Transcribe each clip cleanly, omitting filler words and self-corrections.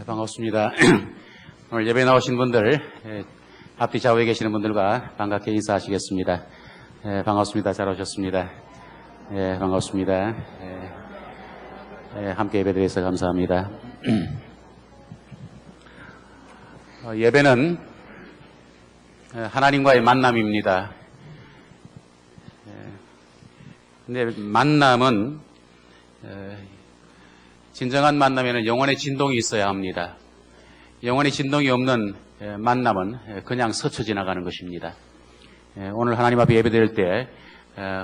반갑습니다. 오늘 예배 나오신 분들, 앞뒤 좌우에 계시는 분들과 반갑게 인사하시겠습니다. 반갑습니다. 잘 오셨습니다. 반갑습니다. 함께 예배드려서 감사합니다. 예배는 하나님과의 만남입니다. 근데 만남은 진정한 만남에는 영혼의 진동이 있어야 합니다. 영혼의 진동이 없는 만남은 그냥 스쳐 지나가는 것입니다. 오늘 하나님 앞에 예배드릴 때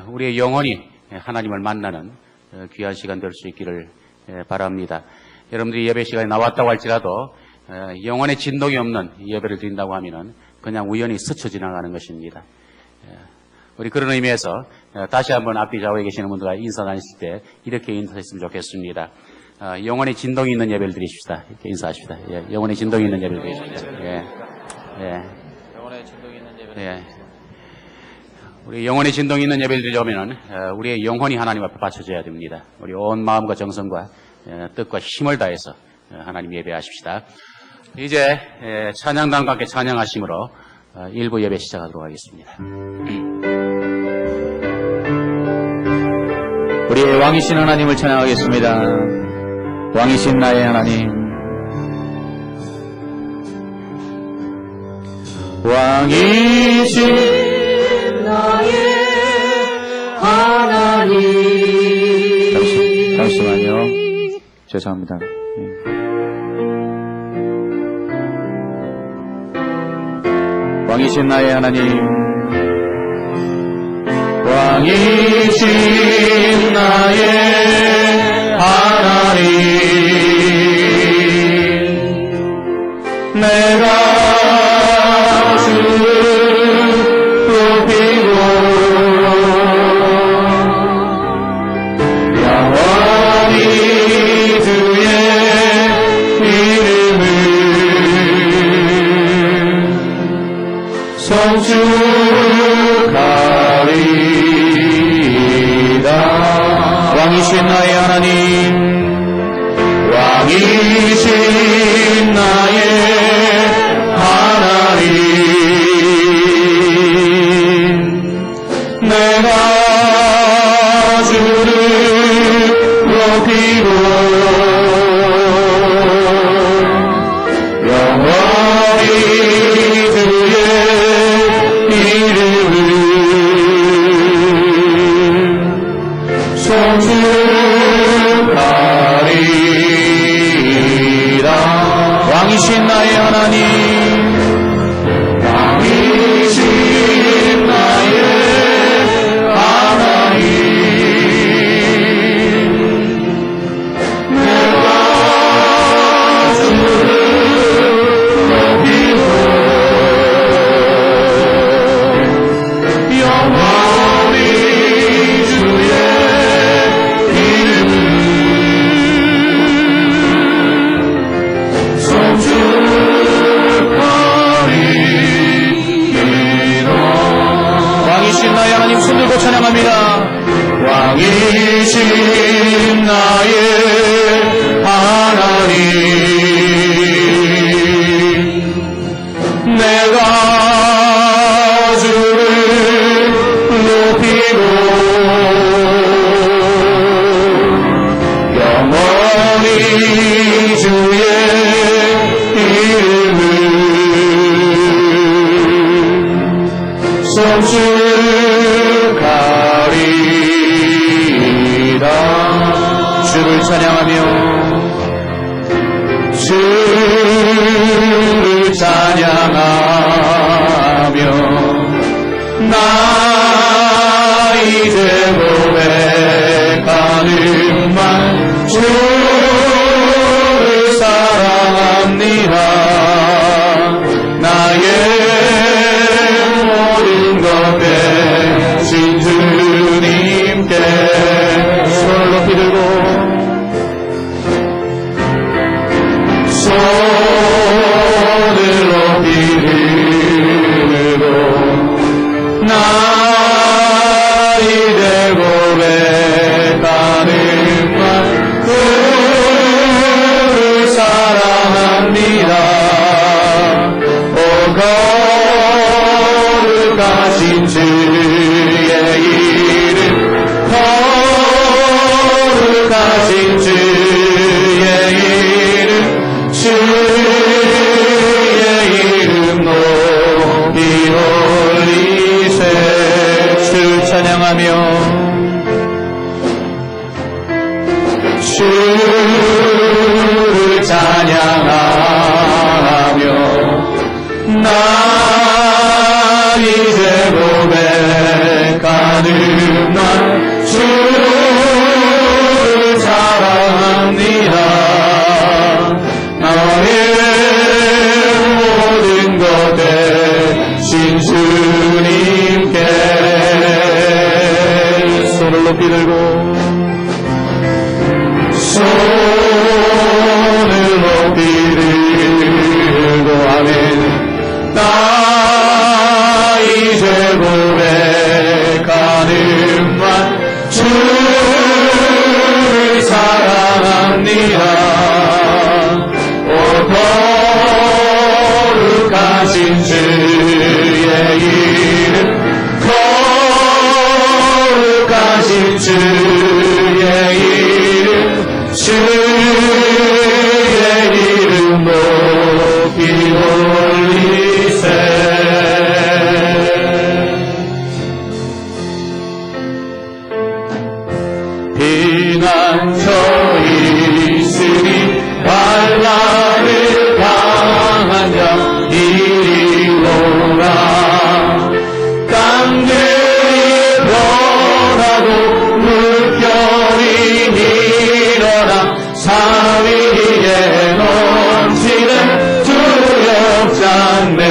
우리의 영혼이 하나님을 만나는 귀한 시간 될 수 있기를 바랍니다. 여러분들이 예배 시간에 나왔다고 할지라도 영혼의 진동이 없는 예배를 드린다고 하면 그냥 우연히 스쳐 지나가는 것입니다. 우리 그런 의미에서 다시 한번 앞뒤 좌우에 계시는 분들과 인사 나누실 때 이렇게 인사했으면 좋겠습니다. 영혼의 진동이 있는 예배를 드리십시다. 이렇게 인사하십시다. 영혼의 진동이 있는 예배를 드리십시다. 영혼의 진동이 있는 예배를 우리 영혼의 진동이 있는 예배를 드리려면 우리의 영혼이 하나님 앞에 바쳐져야 됩니다. 우리 온 마음과 정성과 뜻과 힘을 다해서 하나님 예배하십시다. 이제 찬양단과 함께 찬양하심으로 일부 예배 시작하도록 하겠습니다. 우리의 왕이신 하나님을 찬양하겠습니다. 왕이신 나의 하나님, 왕이신 나의 하나님. 잠시만요. 죄송합니다. 왕이신 나의 하나님, 왕이신 나의 하나님, 내가 주를 높이고 영원히 주의 이름을 성축하리이다. 왕이신 나의 하나님, 왕이신 나의 하나님, 내가 주를 높이고 영원히 주의 이름을 성축하리이다. 왕이신 나의 하나님, 왕이신 나의 하나님, 내가 주를 높이고 영원히 주의 이름을 성축하리이다. 왕이신 나의 하나님 손들고 찬양합니다. 왕이신 나의 하나님, 내가 주를 높이고 영원히 주의 이름을 성축하리이다. 주를 찬양하며 주를 찬양하며 나 이제 고백하는 말 주를 사랑합니다. 나의 모든 것 대신 주님께 손을 높이 들고 손을 거룩하신 주의 이름 거룩하신 주의 이름 주의 이름 높이 올리세 주 찬양하며 주를 찬양하며 나 이제 고백하는 날 주를 사랑합니다. 나의 모든 것 대신 주님께 손을 높이 들고 손을 높이 들고 아멘 나 이제 고백하는 말 주를 사랑합니다. 오 거룩하신 주의 이름 거룩하신 주의 이름 주의 이름 높이 올리세 비난처 있으니 반란을 당한 자 이리 오라 땅들이 변하고 물결이 일어나 산 위에 넘치는 두렵잖네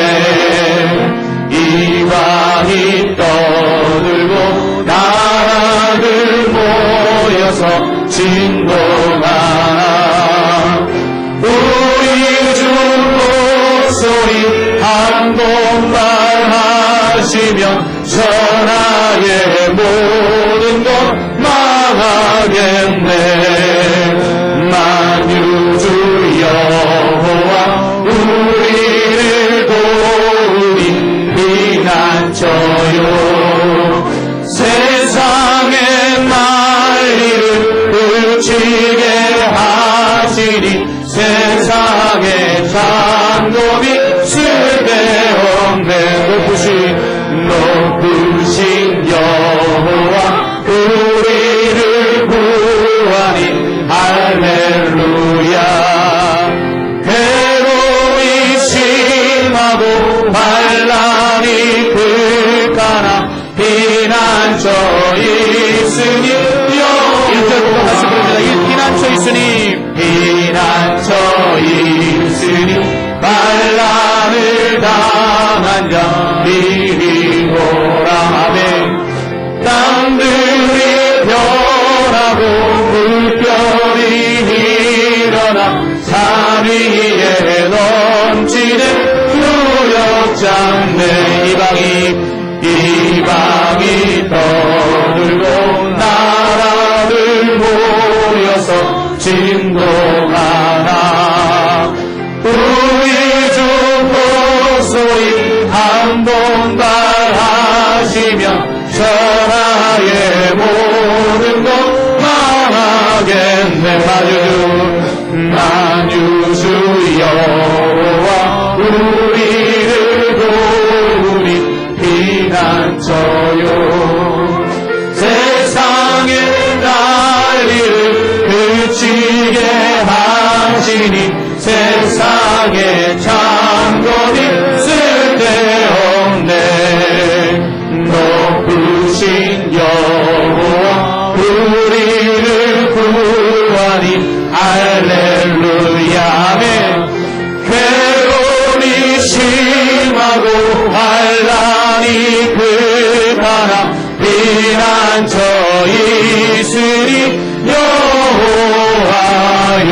이방이 떠들고 나라들 모여서 진동하나 우리 주 목소리 한 번만 하시면 천하의 모든 것 망하겠네 만유주 여호와 우리를 도우니 피난처요 세상의 난리를 그치게 하시니 세상의 장dom이 쓸데없네 높으신 여호와 우리를 구하니 할렐루야 괴로움이 심하고 반란이 극하나 피난처 있으니 일절부터 다시 부릅니다. 피난처 있으니 피난처 있으니 반란을 당한 자 이리 오라 아멘 땅들이 변하고 물결이 일어나 산 위에 넘치는 두렵잖네 이방이 떠들고 나라들 모여서 진동하나 우리 주 목소리 한 번만 하시면 천하의 모든 것 망하겠네 만유주 여호와 우리를 도우니 피난처요 세상의 난리를 그치게 하시니 세상의 장dom이 쓸데없네 높으신 여호와 우리를 구하니 할렐루야 아멘 괴로움이 심하고 반란이 극하나 피난처 있으니 여호와여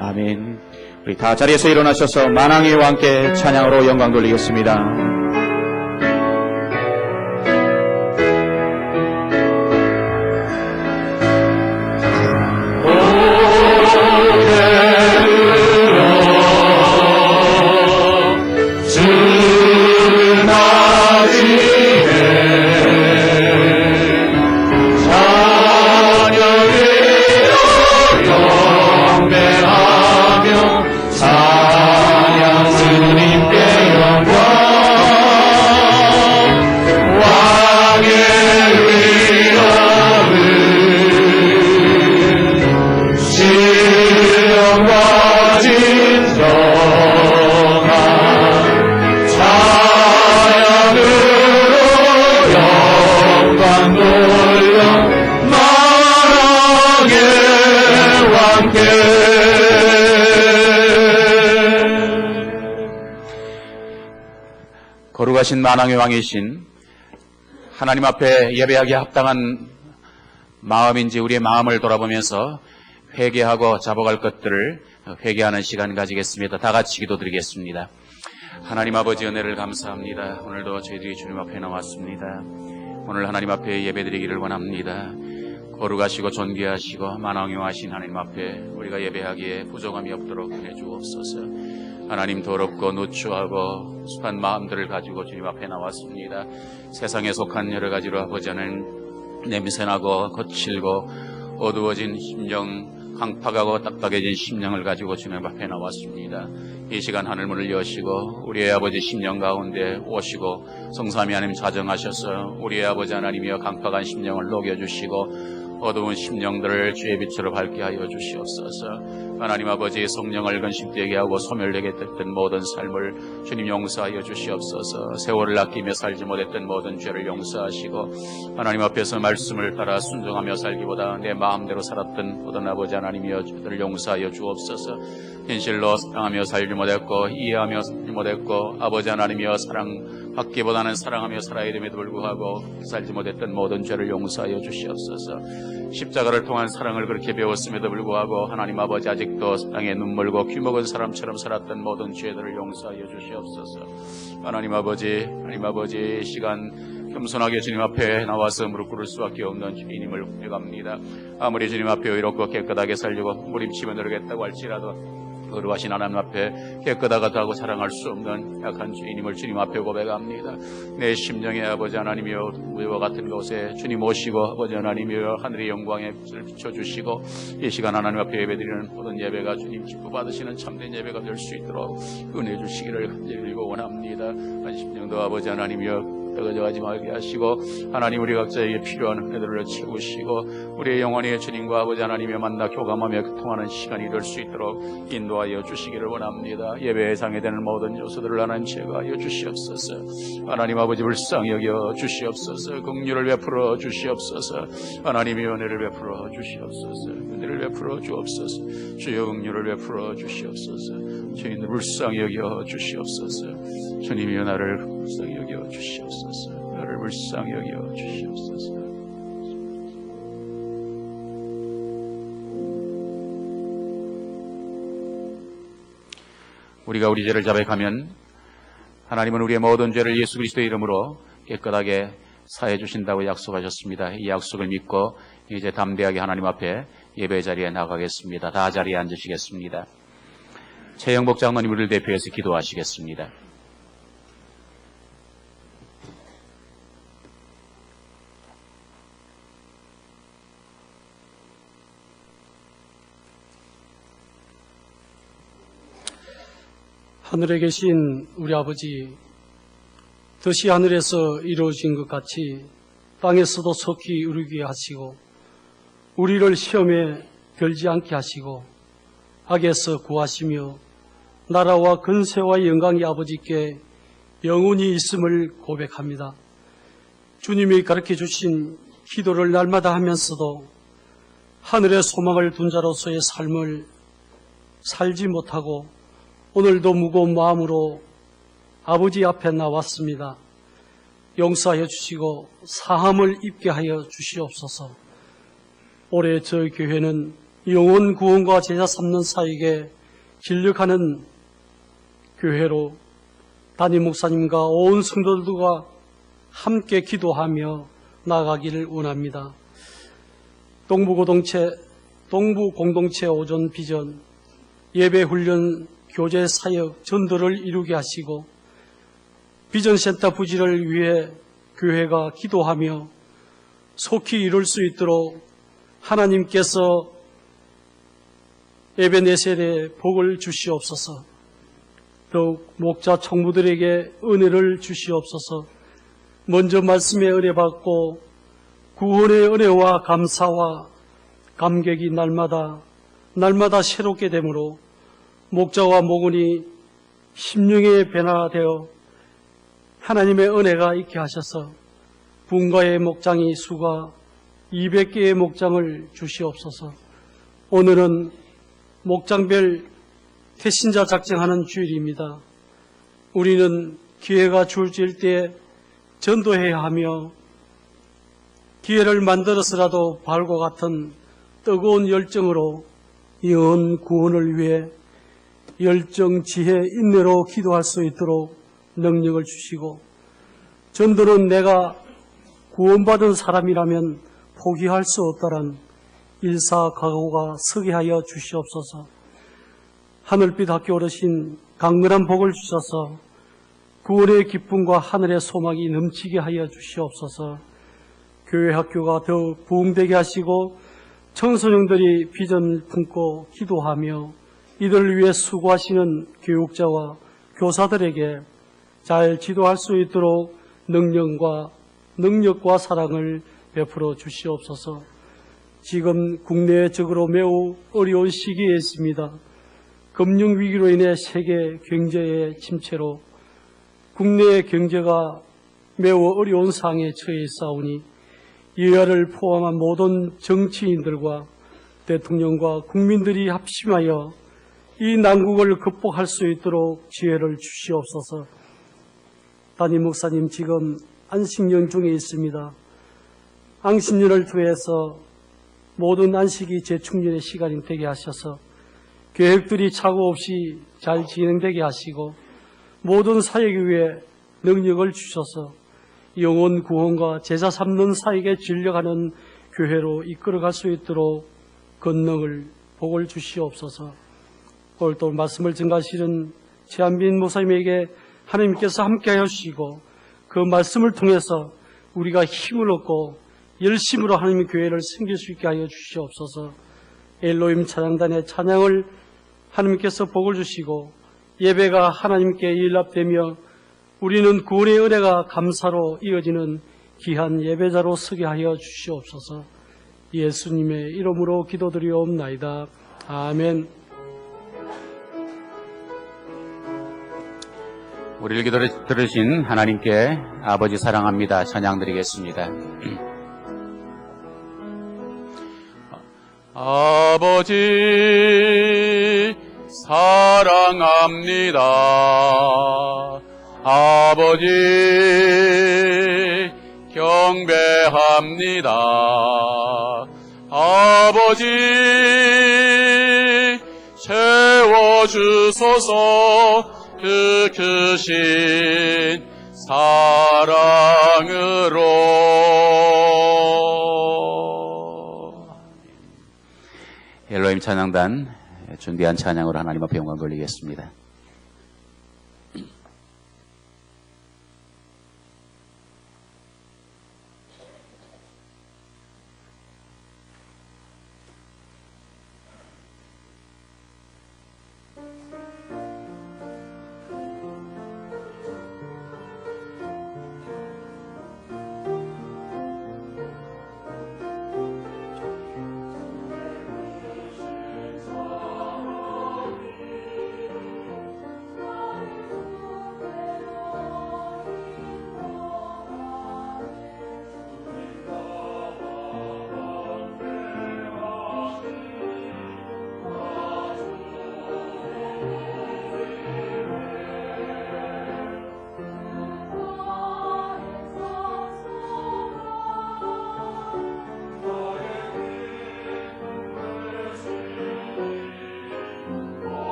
아멘 우리 다 자리에서 일어나셔서 만왕의 왕께 찬양으로 영광 돌리겠습니다. 거룩하신 만왕의 왕이신 하나님 앞에 예배하기에 합당한 마음인지 우리의 마음을 돌아보면서 회개하고 잡아갈 것들을 회개하는 시간 가지겠습니다. 다 같이 기도드리겠습니다. 하나님 아버지 은혜를 감사합니다. 오늘도 저희들이 주님 앞에 나왔습니다. 오늘 하나님 앞에 예배드리기를 원합니다. 거룩하시고 존귀하시고 만왕의 하나님 앞에 우리가 예배하기에 부족함이 없도록 해 주옵소서. 하나님 더럽고 누추하고 습한 마음들을 가지고 주님 앞에 나왔습니다. 세상에 속한 여러 가지로 아버지 하나님 냄새나고 거칠고 어두워진 심령, 강팍하고 딱딱해진 심령을 가지고 주님 앞에 나왔습니다. 이 시간 하늘문을 여시고 우리의 아버지 심령 가운데 오시고 성삼위 하나님 자정하셔서 우리의 아버지 하나님이여 강팍한 심령을 녹여주시고 어두운 심령들을 주의 빛으로 밝게 하여 주시옵소서. 하나님 아버지 성령을 근심되게 하고 소멸되게 했던 모든 삶을 주님 용서하여 주시옵소서. 세월을 아끼며 살지 못했던 모든 죄를 용서하시고 하나님 앞에서 말씀을 따라 순종하며 살기보다 내 마음대로 살았던 모든 아버지 하나님이여 저들을 용서하여 주옵소서. 현실로 사랑하며 살지 못했고 이해하며 살지 못했고 아버지 하나님이여 사랑받기보다는 사랑하며 살아야 됨에도 불구하고 살지 못했던 모든 죄를 용서하여 주시옵소서. 십자가를 통한 사랑을 그렇게 배웠음에도 불구하고 하나님 아버지 아직도 사랑에 눈물고 귀먹은 사람처럼 살았던 모든 죄들을 용서하여 주시옵소서. 하나님 아버지 이 시간 겸손하게 주님 앞에 나와서 무릎 꿇을 수밖에 없는 주님을 고백합니다. 아무리 주님 앞에 의롭고 깨끗하게 살려고 무림치며 노력했다고 할지라도 거룩하신 하나님 앞에 깨끗하다고 자랑할 수 없는 약한 죄인임을 주님 앞에 고백합니다. 내 심령의 아버지 하나님이여 우리와 같은 곳에 주님 오시고 아버지 하나님이여 하늘의 영광에 빛을 비춰주시고 이 시간 하나님 앞에 예배드리는 모든 예배가 주님 기뻐 받으시는 참된 예배가 될 수 있도록 은혜 주시기를 간절히 원합니다. 한 심령도 아버지 하나님이여 떨어져가지 말게 하시고 하나님 우리 각자에게 필요한 은혜들을 채우시고 우리의 영혼이 주님과 아버지 하나님의 만나 교감하며 교통하는 시간이 될 수 있도록 인도하여 주시기를 원합니다. 예배에 장애되는 모든 요소들을 하나님 제거하여 주시옵소서. 하나님 아버지 불쌍히 여겨 주시옵소서. 긍휼을 베풀어 주시옵소서. 하나님의 은혜를 베풀어 주시옵소서. 은혜를 베풀어 주옵소서. 주여 긍휼을 베풀어 주시옵소서. 주님을 불쌍히 여겨 주시옵소서. 주님이여 나를 불쌍히 여겨 주시옵소서. 나를 불쌍히 여겨 주시옵소서. 우리가 우리 죄를 자백하면 하나님은 우리의 모든 죄를 예수 그리스도의 이름으로 깨끗하게 사해 주신다고 약속하셨습니다. 이 약속을 믿고 이제 담대하게 하나님 앞에 예배 자리에 나가겠습니다. 다 자리에 앉으시겠습니다. 최영복 장로님 우리를 대표해서 기도하시겠습니다. 하늘에 계신 우리 아버지, 뜻이 하늘에서 이루어진 것 같이 땅에서도 속히 이루게 하시고 우리를 시험에 들지 않게 하시고 악에서 구하시며 나라와 근세와 영광이 아버지께 영원히 있음을 고백합니다. 주님이 가르쳐 주신 기도를 날마다 하면서도 하늘의 소망을 둔 자로서의 삶을 살지 못하고 오늘도 무거운 마음으로 아버지 앞에 나왔습니다. 용서하여 주시고 사함을 입게 하여 주시옵소서. 올해 저희 교회는 영혼 구원과 제자 삼는 사역에 진력하는 교회로 담임 목사님과 온 성도들과 함께 기도하며 나아가기를 원합니다. 동부공동체 오전 비전, 예배훈련, 교제 사역, 전도를 이루게 하시고 비전센터 부지를 위해 교회가 기도하며 속히 이룰 수 있도록 하나님께서 에베네셀의 복을 주시옵소서. 더욱 목자 청부들에게 은혜를 주시옵소서. 먼저 말씀의 은혜 받고 구원의 은혜와 감사와 감격이 날마다 새롭게 되므로 목자와 목원이 심령의 변화되어 하나님의 은혜가 있게 하셔서 분가의 목장이 수가 200개의 목장을 주시옵소서. 오늘은 목장별 태신자 작정하는 주일입니다. 우리는 기회가 주어질 때 전도해야 하며 기회를 만들어서라도 발과 같은 뜨거운 열정으로 영혼 구원을 위해 열정, 지혜, 인내로 기도할 수 있도록 능력을 주시고 전도는 내가 구원받은 사람이라면 포기할 수 없다란 일사각오가 서게 하여 주시옵소서. 하늘빛 학교 어르신 강건한 복을 주셔서 구원의 기쁨과 하늘의 소망이 넘치게 하여 주시옵소서. 교회 학교가 더욱 부흥되게 하시고 청소년들이 비전을 품고 기도하며 이들을 위해 수고하시는 교육자와 교사들에게 잘 지도할 수 있도록 능력과 사랑을 베풀어 주시옵소서. 지금 국내적으로 매우 어려운 시기에 있습니다. 금융위기로 인해 세계 경제의 침체로 국내의 경제가 매우 어려운 상황에 처해 있사오니 여야를 포함한 모든 정치인들과 대통령과 국민들이 합심하여 이 난국을 극복할 수 있도록 지혜를 주시옵소서. 담임 목사님 지금 안식년 중에 있습니다. 안식년을 통해서 모든 안식이 재충전의 시간이 되게 하셔서 계획들이 착오 없이 잘 진행되게 하시고 모든 사역을 위해 능력을 주셔서 영혼 구원과 제자 삼는 사역에 전력하는 교회로 이끌어갈 수 있도록 권능을 복을 주시옵소서. 오늘 또 말씀을 증가하시는 최한빈 목사님에게 하나님께서 함께하여 주시고 그 말씀을 통해서 우리가 힘을 얻고 열심으로 하나님의 교회를 섬길 수 있게 하여 주시옵소서. 엘로힘 찬양단의 찬양을 하나님께서 복을 주시고 예배가 하나님께 연락되며 우리는 구원의 은혜가 감사로 이어지는 귀한 예배자로 서게 하여 주시옵소서. 예수님의 이름으로 기도드리옵나이다. 아멘. 우리를 기도 들으신 하나님께 아버지 사랑합니다. 찬양드리겠습니다. 아버지 사랑합니다. 아버지 경배합니다. 아버지 채워주소서. 그 크신 사랑으로. 엘로힘 찬양단 준비한 찬양으로 하나님 앞에 영광 돌리겠습니다.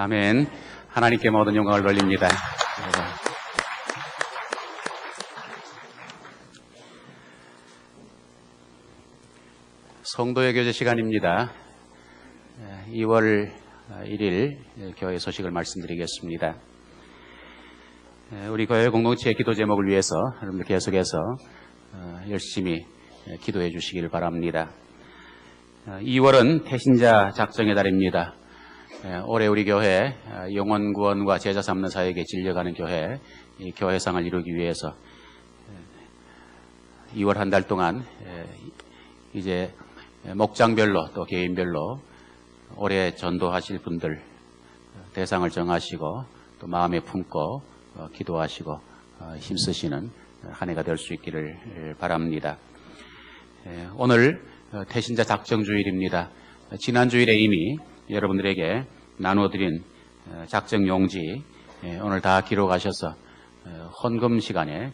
아멘. 하나님께 모든 영광을 돌립니다. 성도의 교제 시간입니다. 2월 1일 교회 소식을 말씀드리겠습니다. 우리 교회 공동체의 기도 제목을 위해서 여러분들 계속해서 열심히 기도해 주시기를 바랍니다. 2월은 태신자 작정의 달입니다. 올해 우리 교회 영혼 구원과 제자 삼는 사역에 진려가는 교회, 이 교회상을 이루기 위해서 2월 한 달 동안 이제 목장별로 또 개인별로 올해 전도하실 분들 대상을 정하시고 또 마음에 품고 기도하시고 힘쓰시는 한 해가 될 수 있기를 바랍니다. 오늘 태신자 작정주일입니다. 지난 주일에 이미 여러분들에게 나눠드린 작정 용지 오늘 다 기록하셔서 헌금 시간에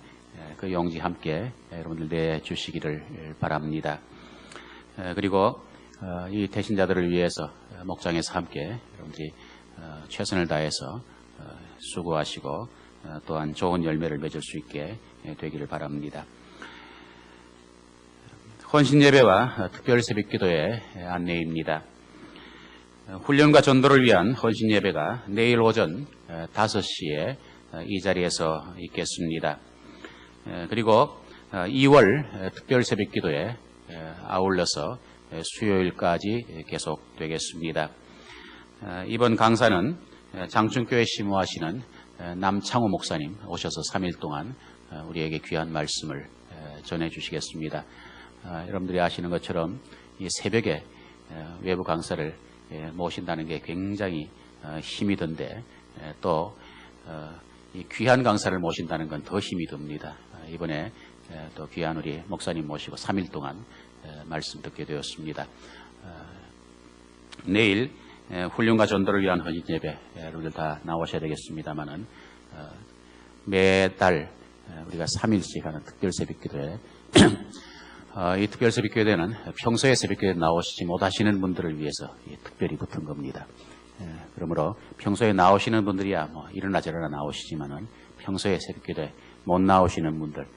그 용지 함께 여러분들 내주시기를 바랍니다. 그리고 이 태신자들을 위해서 목장에서 함께 여러분들이 최선을 다해서 수고하시고 또한 좋은 열매를 맺을 수 있게 되기를 바랍니다. 헌신예배와 특별 새벽기도의 안내입니다. 훈련과 전도를 위한 헌신예배가 내일 오전 5시에 이 자리에서 있겠습니다. 그리고 2월 특별 새벽기도에 아울러서 수요일까지 계속되겠습니다. 이번 강사는 장충교회 심호하시는 남창호 목사님 오셔서 3일 동안 우리에게 귀한 말씀을 전해주시겠습니다. 여러분들이 아시는 것처럼 이 새벽에 외부 강사를 모신다는 게 굉장히 힘이 든데 또 이 귀한 강사를 모신다는 건 더 힘이 듭니다. 이번에 또 귀한 우리 목사님 모시고 3일 동안 말씀 듣게 되었습니다. 내일 훈련과 전도를 위한 헌신 예배 여러분들 다 나오셔야 되겠습니다만은 매달 우리가 3일씩 하는 특별 새벽기도에 이 특별 새벽기도에는 평소에 새벽기도에 나오시지 못하시는 분들을 위해서 특별히 붙은 겁니다. 그러므로 평소에 나오시는 분들이야 뭐 이러나 저러나 나오시지만은 평소에 새벽기도에 못 나오시는 분들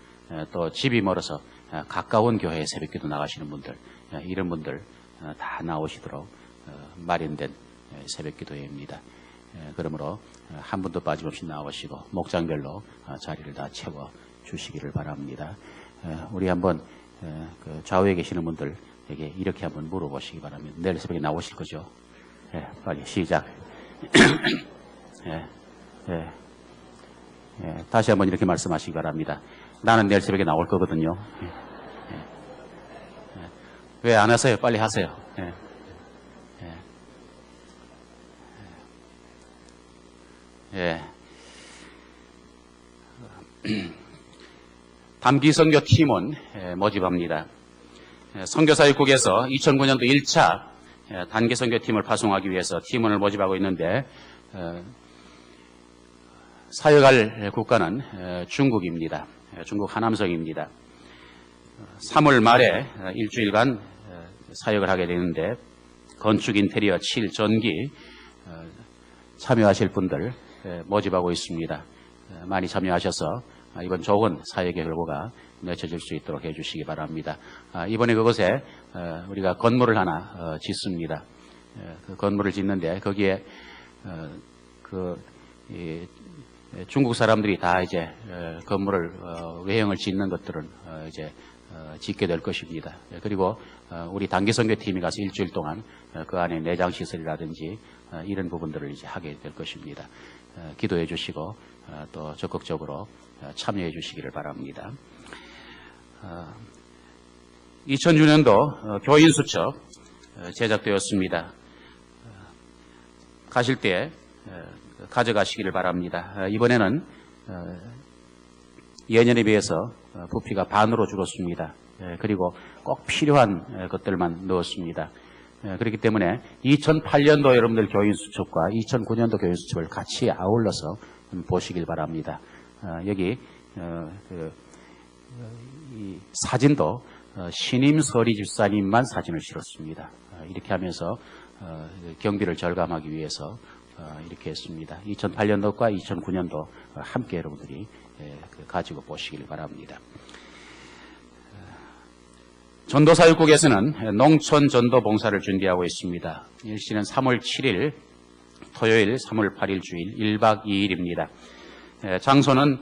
또 집이 멀어서 가까운 교회에 새벽기도 나가시는 분들 이런 분들 다 나오시도록 마련된 새벽기도회입니다. 그러므로 한 분도 빠짐없이 나오시고 목장별로 자리를 다 채워 주시기를 바랍니다. 우리 한번 그 좌우에 계시는 분들에게 이렇게 한번 물어보시기 바랍니다. 내일 새벽에 나오실 거죠? 빨리 시작. 다시 한번 이렇게 말씀하시기 바랍니다. 나는 내일 새벽에 나올 거거든요. 왜 안 하세요? 빨리 하세요. 단기 선교 팀은 모집합니다. 선교사역국에서 2009년도 1차 단기 선교 팀을 파송하기 위해서 팀원을 모집하고 있는데 사역할 국가는 중국입니다. 중국 하남성입니다. 3월 말에 일주일간 사역을 하게 되는데 건축 인테리어 7 전기 참여하실 분들 모집하고 있습니다. 많이 참여하셔서 이번 좋은 사역의 결과가 맺혀질 수 있도록 해주시기 바랍니다. 이번에 그곳에 우리가 건물을 하나 짓습니다. 그 건물을 짓는데 거기에 중국 사람들이 다 이제 건물을 외형을 짓는 것들은 이제 짓게 될 것입니다. 그리고 우리 단기선교팀이 가서 일주일 동안 그 안에 내장 시설이라든지 이런 부분들을 이제 하게 될 것입니다. 기도해 주시고 또 적극적으로 참여해 주시기를 바랍니다. 2006년도 교인 수첩 제작되었습니다. 가실 때 가져가시기를 바랍니다. 이번에는 예년에 비해서 부피가 반으로 줄었습니다. 그리고 꼭 필요한 것들만 넣었습니다. 그렇기 때문에 2008년도 여러분들 교인 수첩과 2009년도 교인 수첩을 같이 아울러서 보시길 바랍니다. 여기 이 사진도 신임 서리 집사님만 사진을 실었습니다. 이렇게 하면서 경비를 절감하기 위해서 이렇게 했습니다. 2008년도과 2009년도 함께 여러분들이 가지고 보시길 바랍니다. 전도사역국에서는 농촌 전도 봉사를 준비하고 있습니다. 일시는 3월 7일 토요일, 3월 8일 주일 1박 2일입니다. 장소는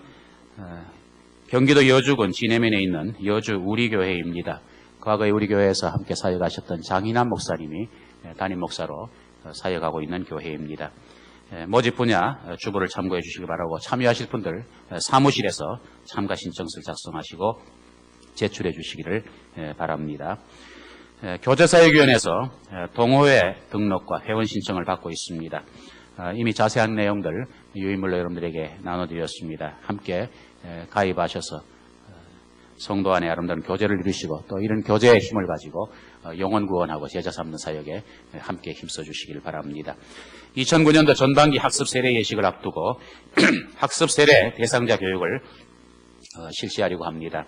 경기도 여주군 진해면에 있는 여주 우리교회입니다. 과거에 우리 교회에서 함께 사역하셨던 장인환 목사님이 담임 목사로 사역하고 있는 교회입니다. 모집 분야 주보를 참고해 주시기 바라고 참여하실 분들 사무실에서 참가 신청서를 작성하시고 제출해 주시기를 바랍니다. 교제사역위원회에서 동호회 등록과 회원 신청을 받고 있습니다. 이미 자세한 내용들 유인물로 여러분들에게 나눠드렸습니다. 함께 가입하셔서 성도 안에 아름다운 교제를 이루시고 또 이런 교제의 힘을 가지고 영혼 구원하고 제자 삼는 사역에 함께 힘써 주시길 바랍니다. 2009년도 전반기 학습 세례 예식을 앞두고 학습 세례 대상자 교육을 실시하려고 합니다.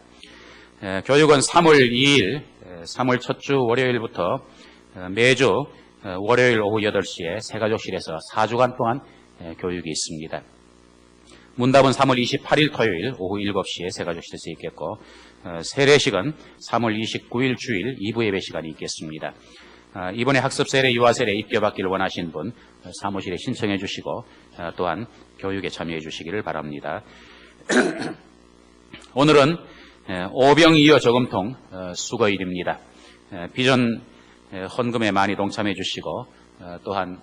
교육은 3월 2일, 3월 첫 주 월요일부터 매주 월요일 오후 8시에 새가족실에서 4주간 동안 교육이 있습니다. 문답은 3월 28일 토요일 오후 7시에 새가족실에서 있겠고 세례식은 3월 29일 주일 2부 예배 시간이 있겠습니다. 이번에 학습 세례, 유아 세례 입교받기를 원하시는 분 사무실에 신청해 주시고 또한 교육에 참여해 주시기를 바랍니다. 오늘은 오병이어 저금통 수거일입니다. 비전 헌금에 많이 동참해 주시고 또한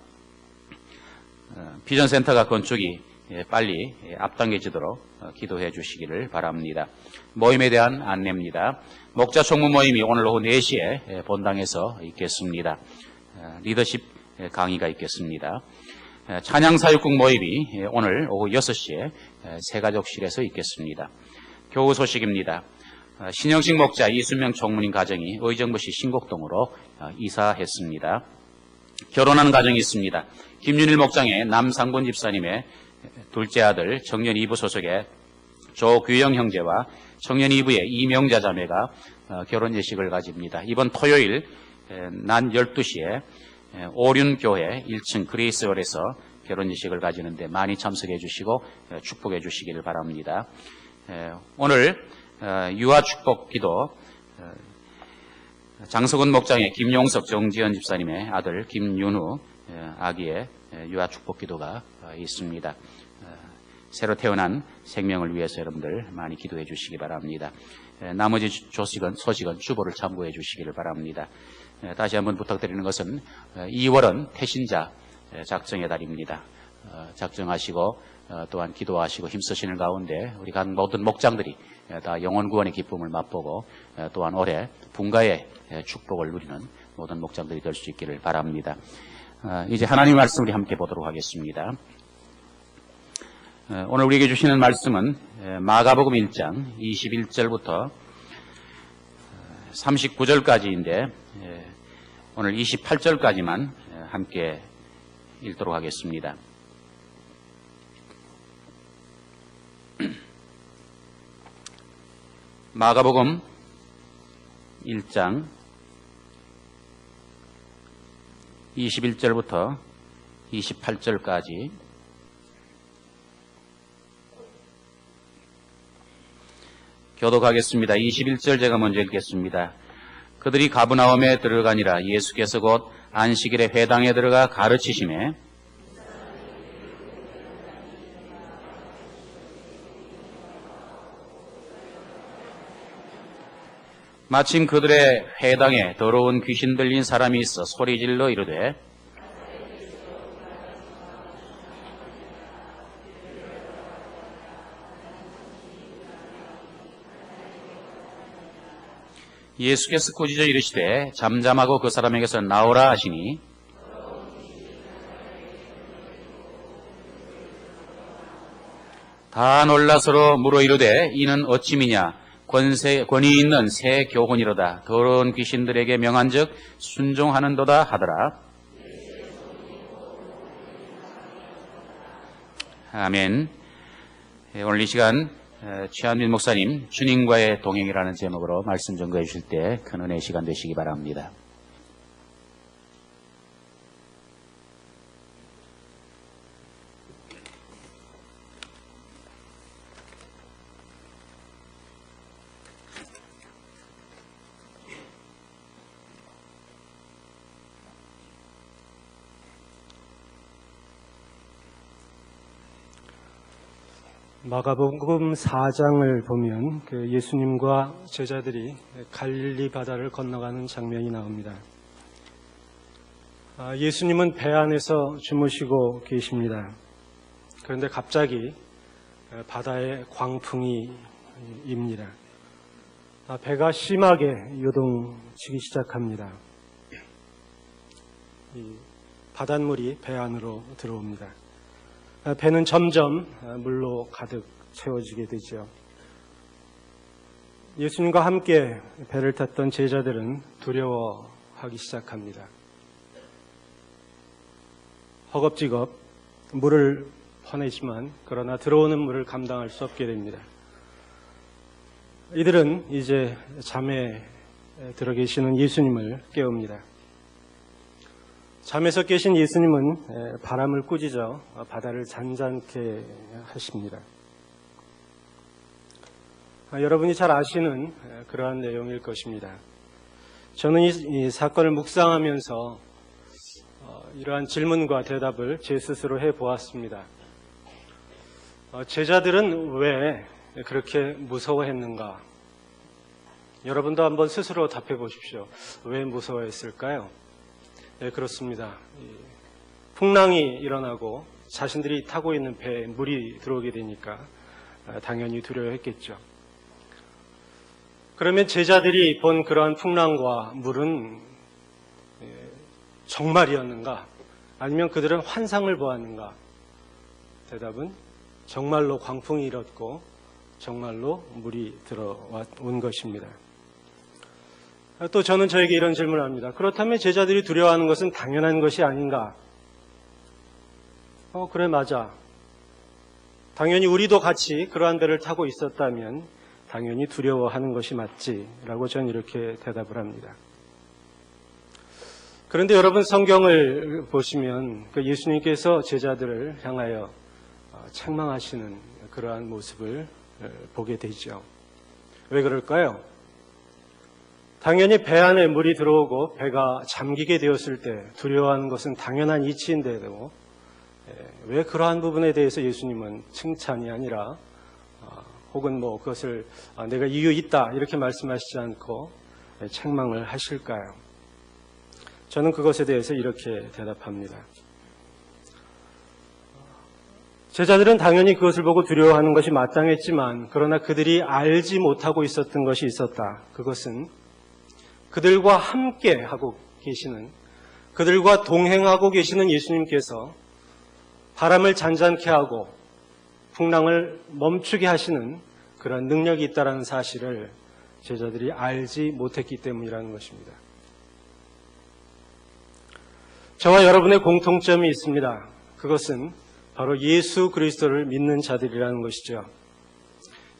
비전센터가 건축이 빨리 앞당겨지도록 기도해 주시기를 바랍니다. 모임에 대한 안내입니다. 목자 총무 모임이 오늘 오후 4시에 본당에서 있겠습니다. 리더십 강의가 있겠습니다. 찬양사역국 모임이 오늘 오후 6시에 새가족실에서 있겠습니다. 교우 소식입니다. 신영식 목자 이순명 총무님 가정이 의정부시 신곡동으로 이사했습니다. 결혼하는 가정이 있습니다. 김윤일 목장의 남상곤 집사님의 둘째 아들 청년 2부 소속의 조규영 형제와 청년 2부의 이명자 자매가 결혼 예식을 가집니다. 이번 토요일 낮 12시에 오륜교회 1층 그레이스홀에서 결혼 예식을 가지는데 많이 참석해 주시고 축복해 주시기를 바랍니다. 오늘 유아 축복 기도 장석훈 목장의 김용석 정지현 집사님의 아들 김윤우 아기의 유아 축복 기도가 있습니다. 새로 태어난 생명을 위해서 여러분들 많이 기도해 주시기 바랍니다. 나머지 소식은 주보를 참고해 주시기를 바랍니다. 다시 한번 부탁드리는 것은 2월은 태신자 작정의 달입니다. 작정하시고 또한 기도하시고 힘쓰시는 가운데 우리 모든 목장들이 다 영혼 구원의 기쁨을 맛보고 또한 올해 분가의 축복을 누리는 모든 목장들이 될 수 있기를 바랍니다. 이제 하나님의 말씀 우리 함께 보도록 하겠습니다. 오늘 우리에게 주시는 말씀은 마가복음 1장 21절부터 39절까지인데 오늘 28절까지만 함께 읽도록 하겠습니다. 마가복음 1장 21절부터 28절까지 교독하겠습니다. 21절 제가 먼저 읽겠습니다. 그들이 가브나움에 들어가니라. 예수께서 곧 안식일에 회당에 들어가 가르치심에 마침 그들의 회당에 더러운 귀신 들린 사람이 있어 소리질러 이르되 예수께서 꾸짖어 이르시되 잠잠하고 그 사람에게서 나오라 하시니 다 놀라 서로 물어 이르되 이는 어찌미냐 권위 있는 새 교훈이로다. 더러운 귀신들에게 명한즉 순종하는도다 하더라. 아멘. 오늘 이 시간 최한민 목사님 주님과의 동행이라는 제목으로 말씀 전거해 주실 때 큰 은혜의 시간 되시기 바랍니다. 마가복음 4장을 보면 그 예수님과 제자들이 갈릴리 바다를 건너가는 장면이 나옵니다. 예수님은 배 안에서 주무시고 계십니다. 그런데 갑자기 바다에 광풍이 입니다. 배가 심하게 요동치기 시작합니다. 이 바닷물이 배 안으로 들어옵니다. 배는 점점 물로 가득 채워지게 되죠. 예수님과 함께 배를 탔던 제자들은 두려워하기 시작합니다. 허겁지겁 물을 퍼내지만 그러나 들어오는 물을 감당할 수 없게 됩니다. 이들은 이제 잠에 들어 계시는 예수님을 깨웁니다. 잠에서 깨신 예수님은 바람을 꾸짖어 바다를 잔잔케 하십니다. 여러분이 잘 아시는 그러한 내용일 것입니다. 저는 이 사건을 묵상하면서 이러한 질문과 대답을 제 스스로 해보았습니다. 제자들은 왜 그렇게 무서워했는가? 여러분도 한번 스스로 답해 보십시오. 왜 무서워했을까요? 네, 그렇습니다. 풍랑이 일어나고 자신들이 타고 있는 배에 물이 들어오게 되니까 당연히 두려워했겠죠. 그러면 제자들이 본 그러한 풍랑과 물은 정말이었는가? 아니면 그들은 환상을 보았는가? 대답은 정말로 광풍이 일었고 정말로 물이 들어온 것입니다. 또 저는 저에게 이런 질문을 합니다. 그렇다면 제자들이 두려워하는 것은 당연한 것이 아닌가? 그래, 맞아. 당연히 우리도 같이 그러한 배를 타고 있었다면 당연히 두려워하는 것이 맞지 라고 저는 이렇게 대답을 합니다. 그런데 여러분 성경을 보시면 그 예수님께서 제자들을 향하여 책망하시는 그러한 모습을 보게 되죠. 왜 그럴까요? 당연히 배 안에 물이 들어오고 배가 잠기게 되었을 때 두려워하는 것은 당연한 이치인데도 왜 그러한 부분에 대해서 예수님은 칭찬이 아니라 혹은 그것을 내가 이유 있다 이렇게 말씀하시지 않고 책망을 하실까요? 저는 그것에 대해서 이렇게 대답합니다. 제자들은 당연히 그것을 보고 두려워하는 것이 마땅했지만 그러나 그들이 알지 못하고 있었던 것이 있었다. 그것은 그들과 함께 하고 계시는, 그들과 동행하고 계시는 예수님께서 바람을 잔잔케 하고 풍랑을 멈추게 하시는 그런 능력이 있다는 사실을 제자들이 알지 못했기 때문이라는 것입니다. 저와 여러분의 공통점이 있습니다. 그것은 바로 예수 그리스도를 믿는 자들이라는 것이죠.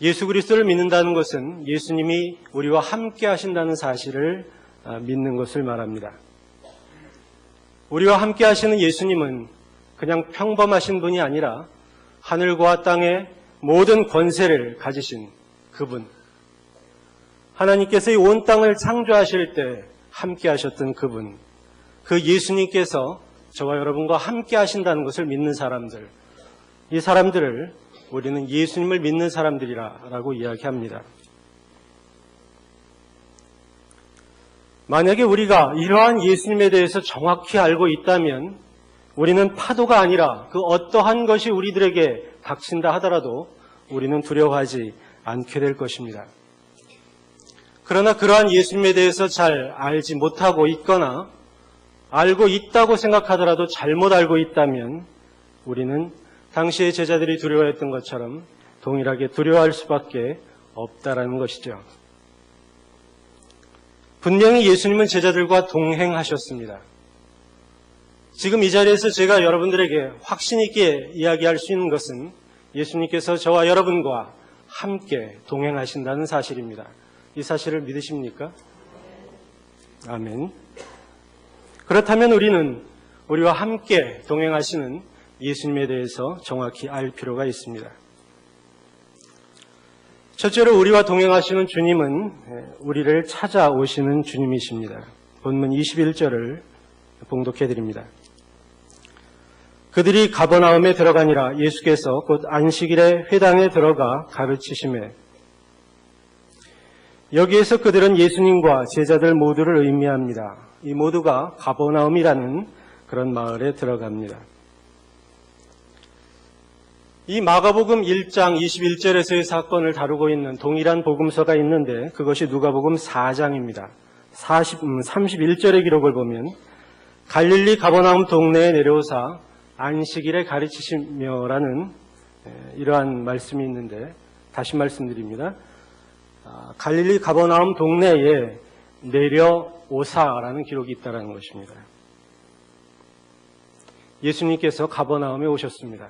예수 그리스도를 믿는다는 것은 예수님이 우리와 함께 하신다는 사실을 믿는 것을 말합니다. 우리와 함께 하시는 예수님은 그냥 평범하신 분이 아니라 하늘과 땅의 모든 권세를 가지신 그분, 하나님께서 이 온 땅을 창조하실 때 함께 하셨던 그분, 그 예수님께서 저와 여러분과 함께 하신다는 것을 믿는 사람들, 이 사람들을 우리는 예수님을 믿는 사람들이라고 이야기합니다. 만약에 우리가 이러한 예수님에 대해서 정확히 알고 있다면 우리는 파도가 아니라 그 어떠한 것이 우리들에게 닥친다 하더라도 우리는 두려워하지 않게 될 것입니다. 그러나 그러한 예수님에 대해서 잘 알지 못하고 있거나 알고 있다고 생각하더라도 잘못 알고 있다면 우리는 당시의 제자들이 두려워했던 것처럼 동일하게 두려워할 수밖에 없다라는 것이죠. 분명히 예수님은 제자들과 동행하셨습니다. 지금 이 자리에서 제가 여러분들에게 확신 있게 이야기할 수 있는 것은 예수님께서 저와 여러분과 함께 동행하신다는 사실입니다. 이 사실을 믿으십니까? 아멘. 그렇다면 우리는 우리와 함께 동행하시는 예수님에 대해서 정확히 알 필요가 있습니다. 첫째로 우리와 동행하시는 주님은 우리를 찾아오시는 주님이십니다. 본문 21절을 봉독해 드립니다. 그들이 가버나움에 들어가니라. 예수께서 곧 안식일에 회당에 들어가 가르치시매. 여기에서 그들은 예수님과 제자들 모두를 의미합니다. 이 모두가 가버나움이라는 그런 마을에 들어갑니다. 이 마가복음 1장 21절에서의 사건을 다루고 있는 동일한 복음서가 있는데 그것이 누가복음 4장입니다. 31절의 기록을 보면 갈릴리 가버나움 동네에 내려오사 안식일에 가르치시며라는 이러한 말씀이 있는데 다시 말씀드립니다. 갈릴리 가버나움 동네에 내려오사라는 기록이 있다는 것입니다. 예수님께서 가버나움에 오셨습니다.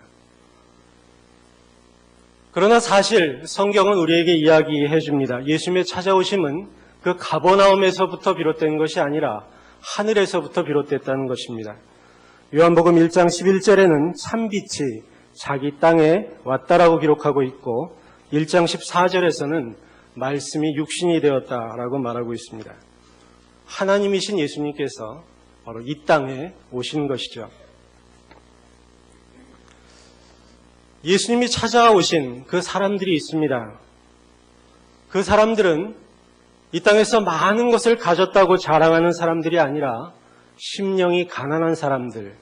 그러나 사실 성경은 우리에게 이야기해 줍니다. 예수님의 찾아오심은 그 가버나움에서부터 비롯된 것이 아니라 하늘에서부터 비롯됐다는 것입니다. 요한복음 1장 11절에는 참빛이 자기 땅에 왔다라고 기록하고 있고 1장 14절에서는 말씀이 육신이 되었다라고 말하고 있습니다. 하나님이신 예수님께서 바로 이 땅에 오신 것이죠. 예수님이 찾아오신 그 사람들이 있습니다. 그 사람들은 이 땅에서 많은 것을 가졌다고 자랑하는 사람들이 아니라 심령이 가난한 사람들,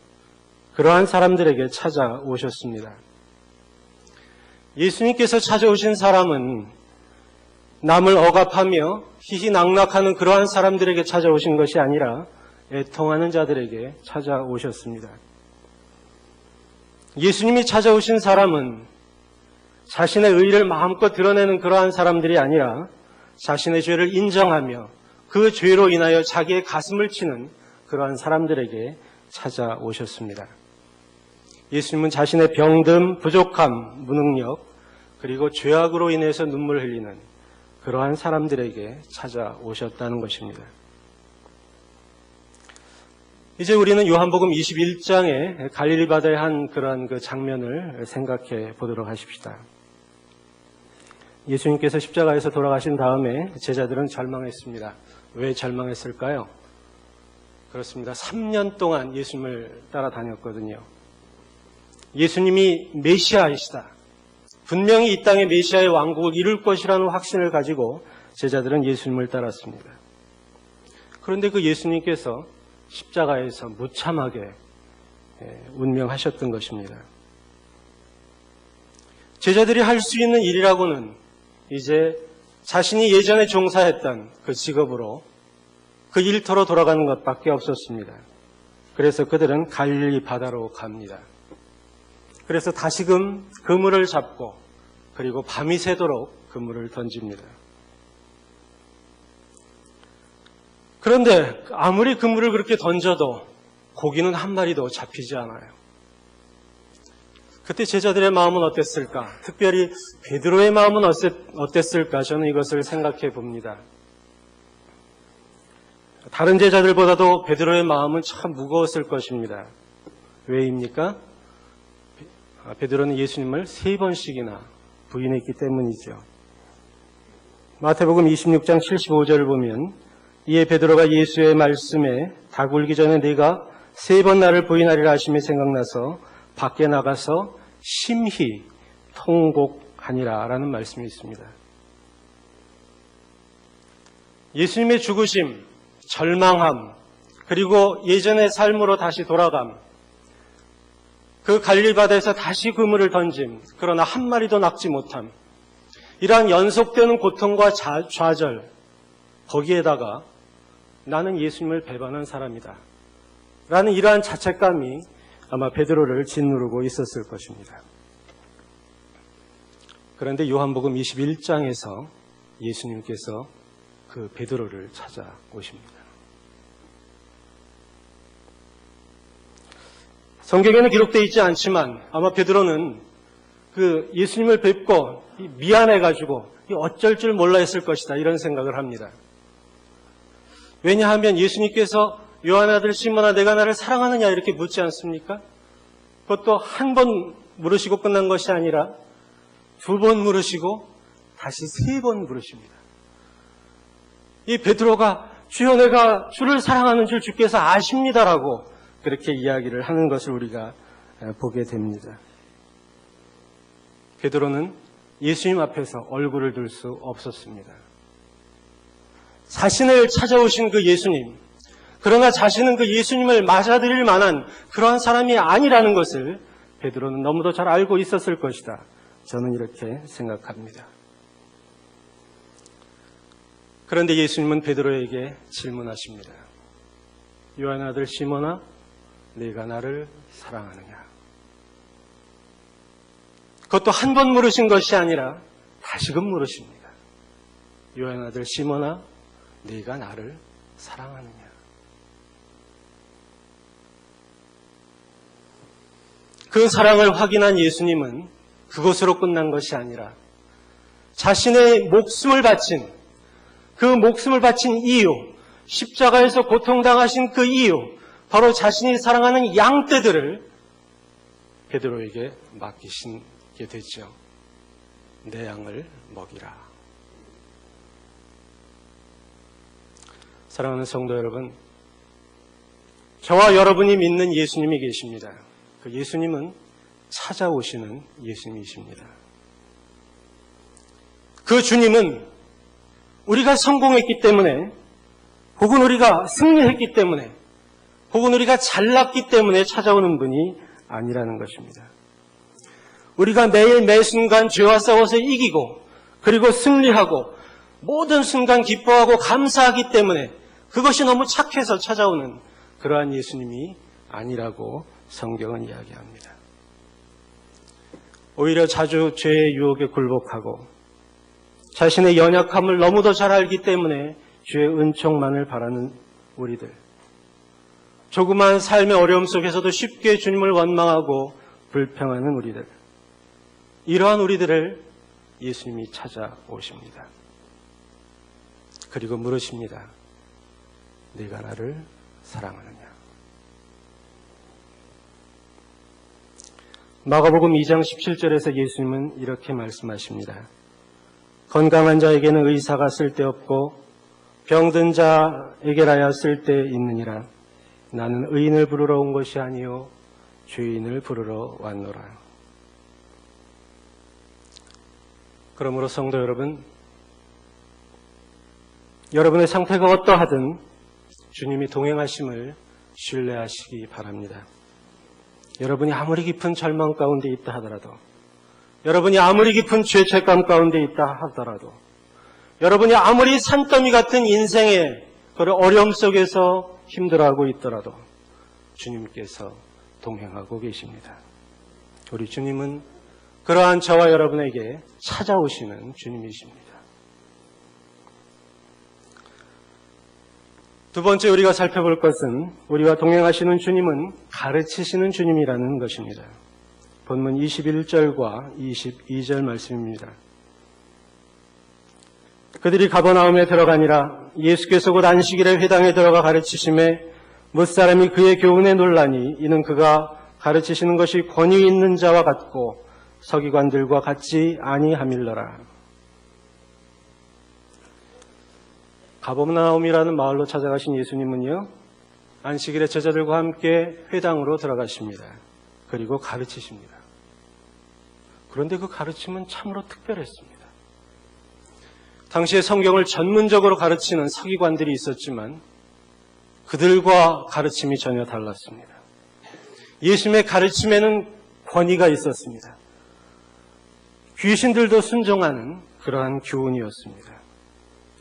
그러한 사람들에게 찾아오셨습니다. 예수님께서 찾아오신 사람은 남을 억압하며 희희낙낙하는 그러한 사람들에게 찾아오신 것이 아니라 애통하는 자들에게 찾아오셨습니다. 예수님이 찾아오신 사람은 자신의 의의를 마음껏 드러내는 그러한 사람들이 아니라 자신의 죄를 인정하며 그 죄로 인하여 자기의 가슴을 치는 그러한 사람들에게 찾아오셨습니다. 예수님은 자신의 병듦, 부족함, 무능력, 그리고 죄악으로 인해서 눈물 흘리는 그러한 사람들에게 찾아오셨다는 것입니다. 이제 우리는 요한복음 21장에 갈릴리 바다의 한 그러한 그 장면을 생각해 보도록 하십시다. 예수님께서 십자가에서 돌아가신 다음에 제자들은 절망했습니다. 왜 절망했을까요? 그렇습니다. 3년 동안 예수님을 따라다녔거든요. 예수님이 메시아이시다. 분명히 이 땅에 메시아의 왕국을 이룰 것이라는 확신을 가지고 제자들은 예수님을 따랐습니다. 그런데 그 예수님께서 십자가에서 무참하게 운명하셨던 것입니다. 제자들이 할 수 있는 일이라고는 이제 자신이 예전에 종사했던 그 직업으로 그 일터로 돌아가는 것밖에 없었습니다. 그래서 그들은 갈릴리 바다로 갑니다. 그래서 다시금 그물을 잡고 그리고 밤이 새도록 그물을 던집니다. 그런데 아무리 그물을 그렇게 던져도 고기는 한 마리도 잡히지 않아요. 그때 제자들의 마음은 어땠을까? 특별히 베드로의 마음은 어땠을까? 저는 이것을 생각해 봅니다. 다른 제자들보다도 베드로의 마음은 참 무거웠을 것입니다. 왜입니까? 베드로는 예수님을 3번씩이나 부인했기 때문이죠. 마태복음 26장 75절을 보면 이에 베드로가 예수의 말씀에 닭 울기 전에 네가 3번 나를 부인하리라 하심이 생각나서 밖에 나가서 심히 통곡하니라 라는 말씀이 있습니다. 예수님의 죽으심, 절망함, 그리고 예전의 삶으로 다시 돌아감, 그 갈릴리 바다에서 다시 그물을 던짐, 그러나 한 마리도 낚지 못함, 이러한 연속되는 고통과 좌절, 거기에다가 나는 예수님을 배반한 사람이다 라는 이러한 자책감이 아마 베드로를 짓누르고 있었을 것입니다. 그런데 요한복음 21장에서 예수님께서 그 베드로를 찾아오십니다. 성경에는 기록되어 있지 않지만 아마 베드로는 그 예수님을 뵙고 미안해가지고 어쩔 줄 몰라 했을 것이다 이런 생각을 합니다. 왜냐하면 예수님께서 요한의 아들 시몬아 내가 나를 사랑하느냐 이렇게 묻지 않습니까? 그것도 한 번 물으시고 끝난 것이 아니라 2번 물으시고 다시 3번 물으십니다. 이 베드로가 주여 내가 주를 사랑하는 줄 주께서 아십니다라고 그렇게 이야기를 하는 것을 우리가 보게 됩니다. 베드로는 예수님 앞에서 얼굴을 들 수 없었습니다. 자신을 찾아오신 그 예수님, 그러나 자신은 그 예수님을 맞아들일 만한 그러한 사람이 아니라는 것을 베드로는 너무도 잘 알고 있었을 것이다. 저는 이렇게 생각합니다. 그런데 예수님은 베드로에게 질문하십니다. 요한 아들 시몬아, 네가 나를 사랑하느냐? 그것도 한 번 물으신 것이 아니라 다시금 물으십니다. 요한 아들 시몬아, 네가 나를 사랑하느냐? 그 사랑을 확인한 예수님은 그것으로 끝난 것이 아니라 자신의 목숨을 바친, 그 목숨을 바친 이유, 십자가에서 고통당하신 그 이유, 바로 자신이 사랑하는 양떼들을 베드로에게 맡기시게 되죠. 내 양을 먹이라. 사랑하는 성도 여러분, 저와 여러분이 믿는 예수님이 계십니다. 그 예수님은 찾아오시는 예수님이십니다. 그 주님은 우리가 성공했기 때문에, 혹은 우리가 승리했기 때문에, 혹은 우리가 잘났기 때문에 찾아오는 분이 아니라는 것입니다. 우리가 매일 매 순간 죄와 싸워서 이기고, 그리고 승리하고, 모든 순간 기뻐하고 감사하기 때문에 그것이 너무 착해서 찾아오는 그러한 예수님이 아니라고 성경은 이야기합니다. 오히려 자주 죄의 유혹에 굴복하고 자신의 연약함을 너무도 잘 알기 때문에 주의 은총만을 바라는 우리들, 조그마한 삶의 어려움 속에서도 쉽게 주님을 원망하고 불평하는 우리들, 이러한 우리들을 예수님이 찾아오십니다. 그리고 물으십니다. 네가 나를 사랑하느냐? 마가복음 2장 17절에서 예수님은 이렇게 말씀하십니다. 건강한 자에게는 의사가 쓸데없고 병든 자에게라야 쓸데있느니라. 나는 의인을 부르러 온 것이 아니요 죄인을 부르러 왔노라. 그러므로 성도 여러분, 여러분의 상태가 어떠하든 주님이 동행하심을 신뢰하시기 바랍니다. 여러분이 아무리 깊은 절망 가운데 있다 하더라도, 여러분이 아무리 깊은 죄책감 가운데 있다 하더라도, 여러분이 아무리 산더미 같은 인생의 그 어려움 속에서 힘들어하고 있더라도 주님께서 동행하고 계십니다. 우리 주님은 그러한 저와 여러분에게 찾아오시는 주님이십니다. 두 번째 우리가 살펴볼 것은 우리와 동행하시는 주님은 가르치시는 주님이라는 것입니다. 본문 21절과 22절 말씀입니다. 그들이 가버나움에 들어가니라. 예수께서 곧 안식일에 회당에 들어가 가르치심에 무사람이 그의 교훈에 놀라니 이는 그가 가르치시는 것이 권위 있는 자와 같고 서기관들과 같지 아니함일러라. 가버나움이라는 마을로 찾아가신 예수님은요, 안식일에 제자들과 함께 회당으로 들어가십니다. 그리고 가르치십니다. 그런데 그 가르침은 참으로 특별했습니다. 당시에 성경을 전문적으로 가르치는 서기관들이 있었지만 그들과 가르침이 전혀 달랐습니다. 예수님의 가르침에는 권위가 있었습니다. 귀신들도 순종하는 그러한 교훈이었습니다.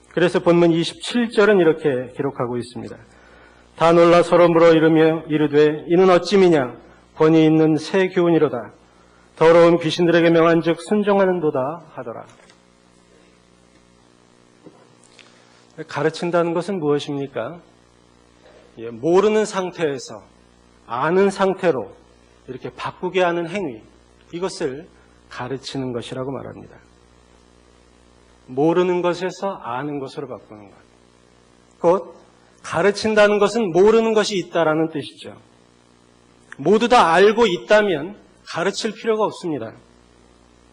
그래서 본문 27절은 이렇게 기록하고 있습니다. 다 놀라 서로 물어 이르며 이르되 이는 어찌미냐 권위 있는 새 교훈이로다. 더러운 귀신들에게 명한즉 순종하는도다 하더라. 가르친다는 것은 무엇입니까? 모르는 상태에서 아는 상태로 이렇게 바꾸게 하는 행위, 이것을 가르치는 것이라고 말합니다. 모르는 것에서 아는 것으로 바꾸는 것. 곧 가르친다는 것은 모르는 것이 있다라는 뜻이죠. 모두 다 알고 있다면 가르칠 필요가 없습니다.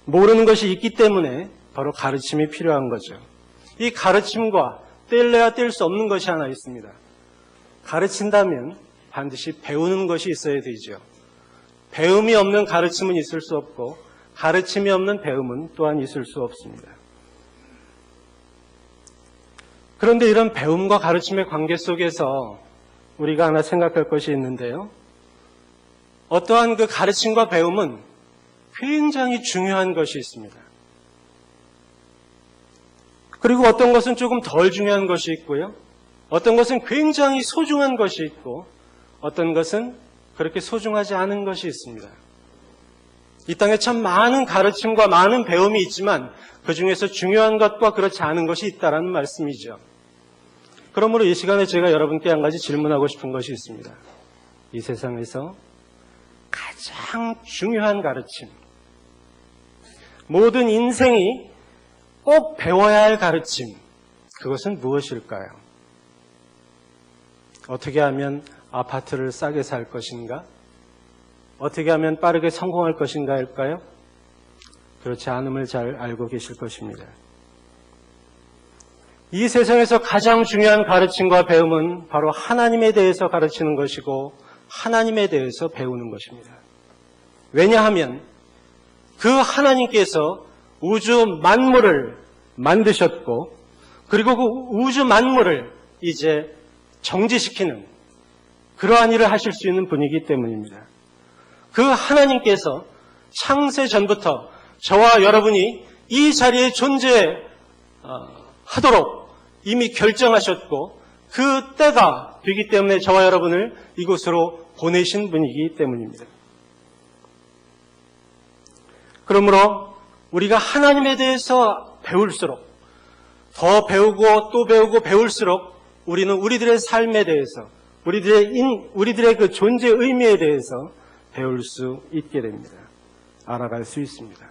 모르는 것이 있기 때문에 바로 가르침이 필요한 거죠. 이 가르침과 뗄래야 뗄 수 없는 것이 하나 있습니다. 가르친다면 반드시 배우는 것이 있어야 되죠. 배움이 없는 가르침은 있을 수 없고 가르침이 없는 배움은 또한 있을 수 없습니다. 그런데 이런 배움과 가르침의 관계 속에서 우리가 하나 생각할 것이 있는데요. 어떠한 그 가르침과 배움은 굉장히 중요한 것이 있습니다. 그리고 어떤 것은 조금 덜 중요한 것이 있고요. 어떤 것은 굉장히 소중한 것이 있고 어떤 것은 그렇게 소중하지 않은 것이 있습니다. 이 땅에 참 많은 가르침과 많은 배움이 있지만 그 중에서 중요한 것과 그렇지 않은 것이 있다라는 말씀이죠. 그러므로 이 시간에 제가 여러분께 한 가지 질문하고 싶은 것이 있습니다. 이 세상에서 가장 중요한 가르침, 모든 인생이 꼭 배워야 할 가르침, 그것은 무엇일까요? 어떻게 하면 아파트를 싸게 살 것인가? 어떻게 하면 빠르게 성공할 것인가일까요? 그렇지 않음을 잘 알고 계실 것입니다. 이 세상에서 가장 중요한 가르침과 배움은 바로 하나님에 대해서 가르치는 것이고 하나님에 대해서 배우는 것입니다. 왜냐하면 그 하나님께서 우주 만물을 만드셨고 그리고 그 우주 만물을 이제 정지시키는 그러한 일을 하실 수 있는 분이기 때문입니다. 그 하나님께서 창세 전부터 저와 여러분이 이 자리에 존재하도록 이미 결정하셨고 그 때가 되기 때문에 저와 여러분을 이곳으로 보내신 분이기 때문입니다. 그러므로 우리가 하나님에 대해서 배울수록 더 배우고 또 배우고 배울수록 우리는 우리들의 삶에 대해서 우리들의 그 존재 의미에 대해서 배울 수 있게 됩니다. 알아갈 수 있습니다.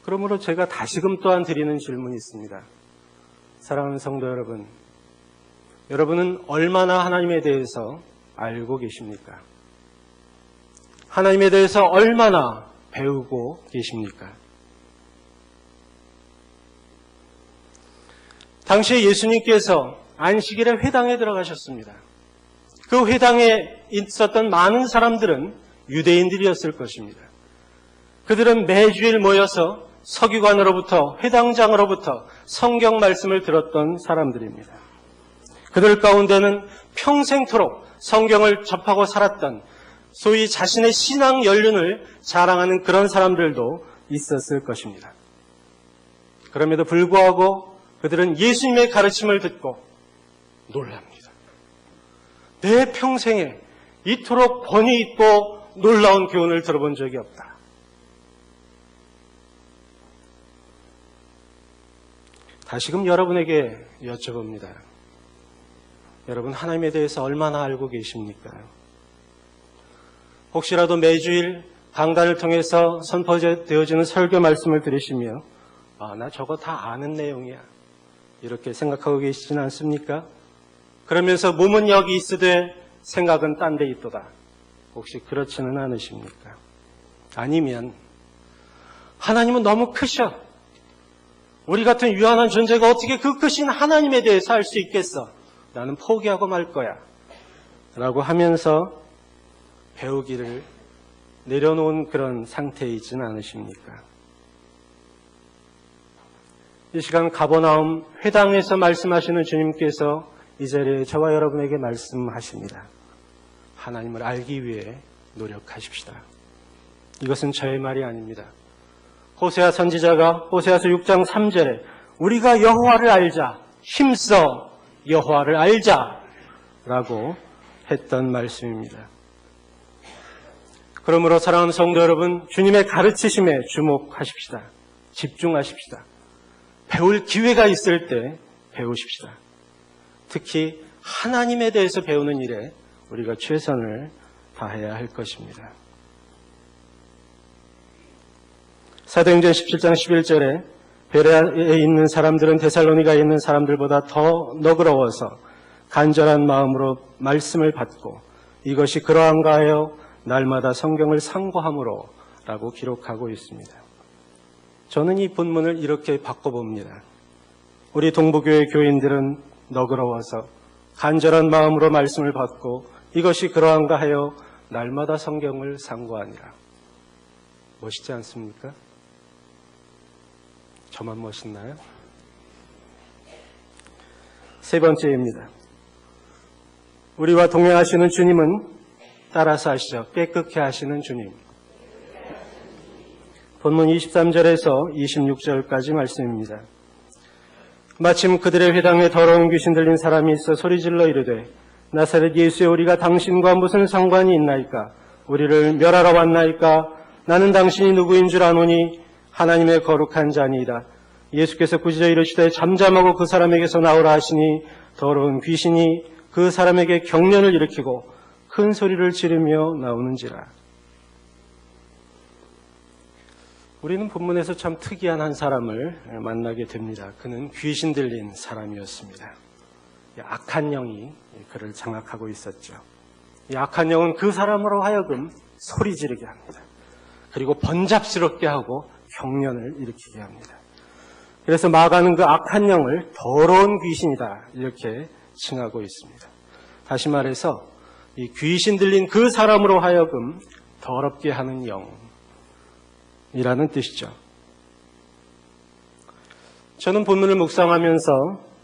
그러므로 제가 다시금 또한 드리는 질문이 있습니다. 사랑하는 성도 여러분, 여러분은 얼마나 하나님에 대해서 알고 계십니까? 하나님에 대해서 얼마나 배우고 계십니까? 당시에 예수님께서 안식일에 회당에 들어가셨습니다. 그 회당에 있었던 많은 사람들은 유대인들이었을 것입니다. 그들은 매주일 모여서 서기관으로부터 회당장으로부터 성경 말씀을 들었던 사람들입니다. 그들 가운데는 평생토록 성경을 접하고 살았던 소위 자신의 신앙 연륜을 자랑하는 그런 사람들도 있었을 것입니다. 그럼에도 불구하고 그들은 예수님의 가르침을 듣고 놀랍니다. 내 평생에 이토록 권위 있고 놀라운 교훈을 들어본 적이 없다. 다시금 여러분에게 여쭤봅니다. 여러분 하나님에 대해서 얼마나 알고 계십니까? 혹시라도 매주일 강단을 통해서 선포되어지는 설교 말씀을 들으시며 나 저거 다 아는 내용이야. 이렇게 생각하고 계시지는 않습니까? 그러면서 몸은 여기 있으되 생각은 딴 데 있도다. 혹시 그렇지는 않으십니까? 아니면 하나님은 너무 크셔. 우리 같은 유한한 존재가 어떻게 그 크신 하나님에 대해서 알 수 있겠어? 나는 포기하고 말 거야. 라고 하면서 배우기를 내려놓은 그런 상태이지는 않으십니까? 이 시간 가버나움 회당에서 말씀하시는 주님께서 이 자리에 저와 여러분에게 말씀하십니다. 하나님을 알기 위해 노력하십시다. 이것은 저의 말이 아닙니다. 호세아 선지자가 호세아서 6장 3절에 우리가 여호와를 알자, 힘써 여호와를 알자라고 했던 말씀입니다. 그러므로 사랑하는 성도 여러분, 주님의 가르치심에 주목하십시다. 집중하십시다. 배울 기회가 있을 때 배우십시다. 특히 하나님에 대해서 배우는 일에 우리가 최선을 다해야 할 것입니다. 사도행전 17장 11절에 베레아에 있는 사람들은 데살로니가에 있는 사람들보다 더 너그러워서 간절한 마음으로 말씀을 받고 이것이 그러한가 하여 날마다 성경을 상고함으로 라고 기록하고 있습니다. 저는 이 본문을 이렇게 바꿔봅니다. 우리 동부교회 교인들은 너그러워서 간절한 마음으로 말씀을 받고 이것이 그러한가 하여 날마다 성경을 상고하니라. 멋있지 않습니까? 저만 멋있나요? 세 번째입니다. 우리와 동행하시는 주님은 따라서 하시죠. 깨끗게 하시는 주님. 본문 23절에서 26절까지 말씀입니다. 마침 그들의 회당에 더러운 귀신 들린 사람이 있어 소리질러 이르되 나사렛 예수여 우리가 당신과 무슨 상관이 있나이까? 우리를 멸하러 왔나이까? 나는 당신이 누구인 줄 아노니 하나님의 거룩한 자니이다. 예수께서 꾸짖어 이르시되 잠잠하고 그 사람에게서 나오라 하시니 더러운 귀신이 그 사람에게 경련을 일으키고 큰 소리를 지르며 나오는지라. 우리는 본문에서 참 특이한 한 사람을 만나게 됩니다. 그는 귀신 들린 사람이었습니다. 악한 영이 그를 장악하고 있었죠. 이 악한 영은 그 사람으로 하여금 소리 지르게 합니다. 그리고 번잡스럽게 하고 경련을 일으키게 합니다. 그래서 마가는 그 악한 영을 더러운 귀신이다 이렇게 칭하고 있습니다. 다시 말해서 이 귀신 들린 그 사람으로 하여금 더럽게 하는 영이라는 뜻이죠. 저는 본문을 묵상하면서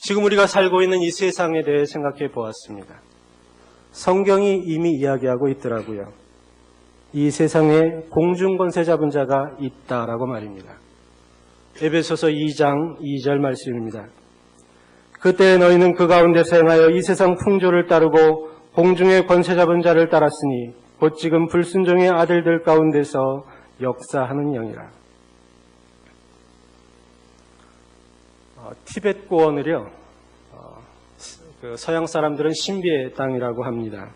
지금 우리가 살고 있는 이 세상에 대해 생각해 보았습니다. 성경이 이미 이야기하고 있더라고요. 이 세상에 공중권세 잡은 자가 있다라고 말입니다. 에베소서 2장 2절 말씀입니다. 그때 너희는 그 가운데서 행하여 이 세상 풍조를 따르고 공중의 권세 잡은 자를 따랐으니 곧 지금 불순종의 아들들 가운데서 역사하는 영이라. 티벳 고원을요, 서양 사람들은 신비의 땅이라고 합니다.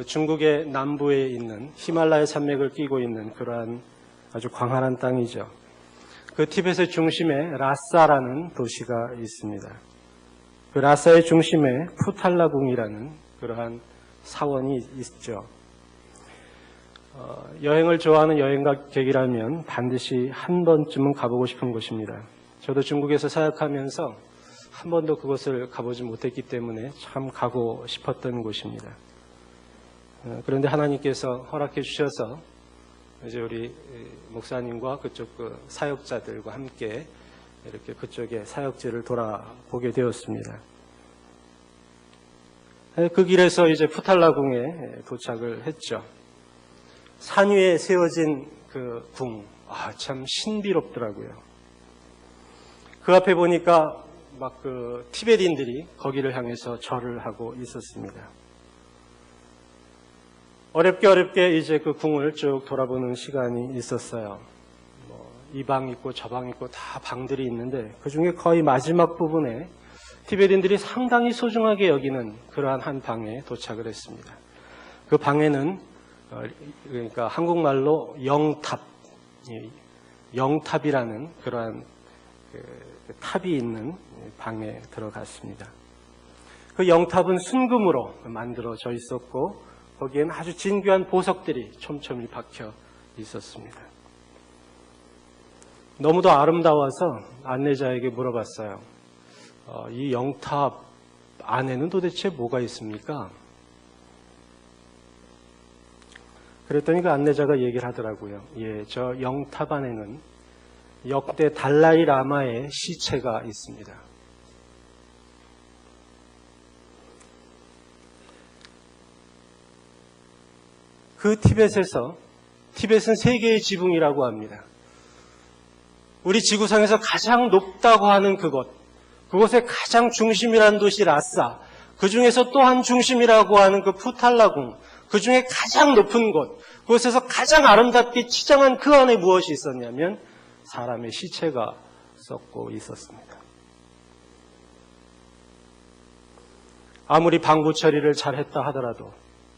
중국의 남부에 있는 히말라야 산맥을 끼고 있는 그러한 아주 광활한 땅이죠. 그 티벳의 중심에 라사라는 도시가 있습니다. 그 라사의 중심에 푸탈라궁이라는 그러한 사원이 있죠. 여행을 좋아하는 여행객이라면 반드시 한 번쯤은 가보고 싶은 곳입니다. 저도 중국에서 사역하면서 한 번도 그곳을 가보지 못했기 때문에 참 가고 싶었던 곳입니다. 그런데 하나님께서 허락해 주셔서 이제 우리 목사님과 그쪽 사역자들과 함께 이렇게 그쪽의 사역지를 돌아보게 되었습니다. 그 길에서 이제 푸탈라궁에 도착을 했죠. 산 위에 세워진 그 궁, 참 신비롭더라고요. 그 앞에 보니까 막 그 티베트인들이 거기를 향해서 절을 하고 있었습니다. 어렵게 이제 그 궁을 쭉 돌아보는 시간이 있었어요. 이 방 있고 저 방 있고 다 방들이 있는데 그 중에 거의 마지막 부분에 티베트인들이 상당히 소중하게 여기는 그러한 한 방에 도착을 했습니다. 그 방에는 그러니까 한국말로 영탑이라는 그러한 탑이 있는 방에 들어갔습니다. 그 영탑은 순금으로 만들어져 있었고 거기에는 아주 진귀한 보석들이 촘촘히 박혀 있었습니다. 너무도 아름다워서 안내자에게 물어봤어요. 이 영탑 안에는 도대체 뭐가 있습니까? 그랬더니 그 안내자가 얘기를 하더라고요. 저 영탑 안에는 역대 달라이 라마의 시체가 있습니다. 그 티벳은 세계의 지붕이라고 합니다. 우리 지구상에서 가장 높다고 하는 그곳의 가장 중심이라는 도시 라싸, 그 중에서 또 한 중심이라고 하는 그 푸탈라궁, 그 중에 가장 높은 그곳에서 가장 아름답게 치장한 그 안에 무엇이 있었냐면 사람의 시체가 썩고 있었습니다. 아무리 방부 처리를 잘했다 하더라도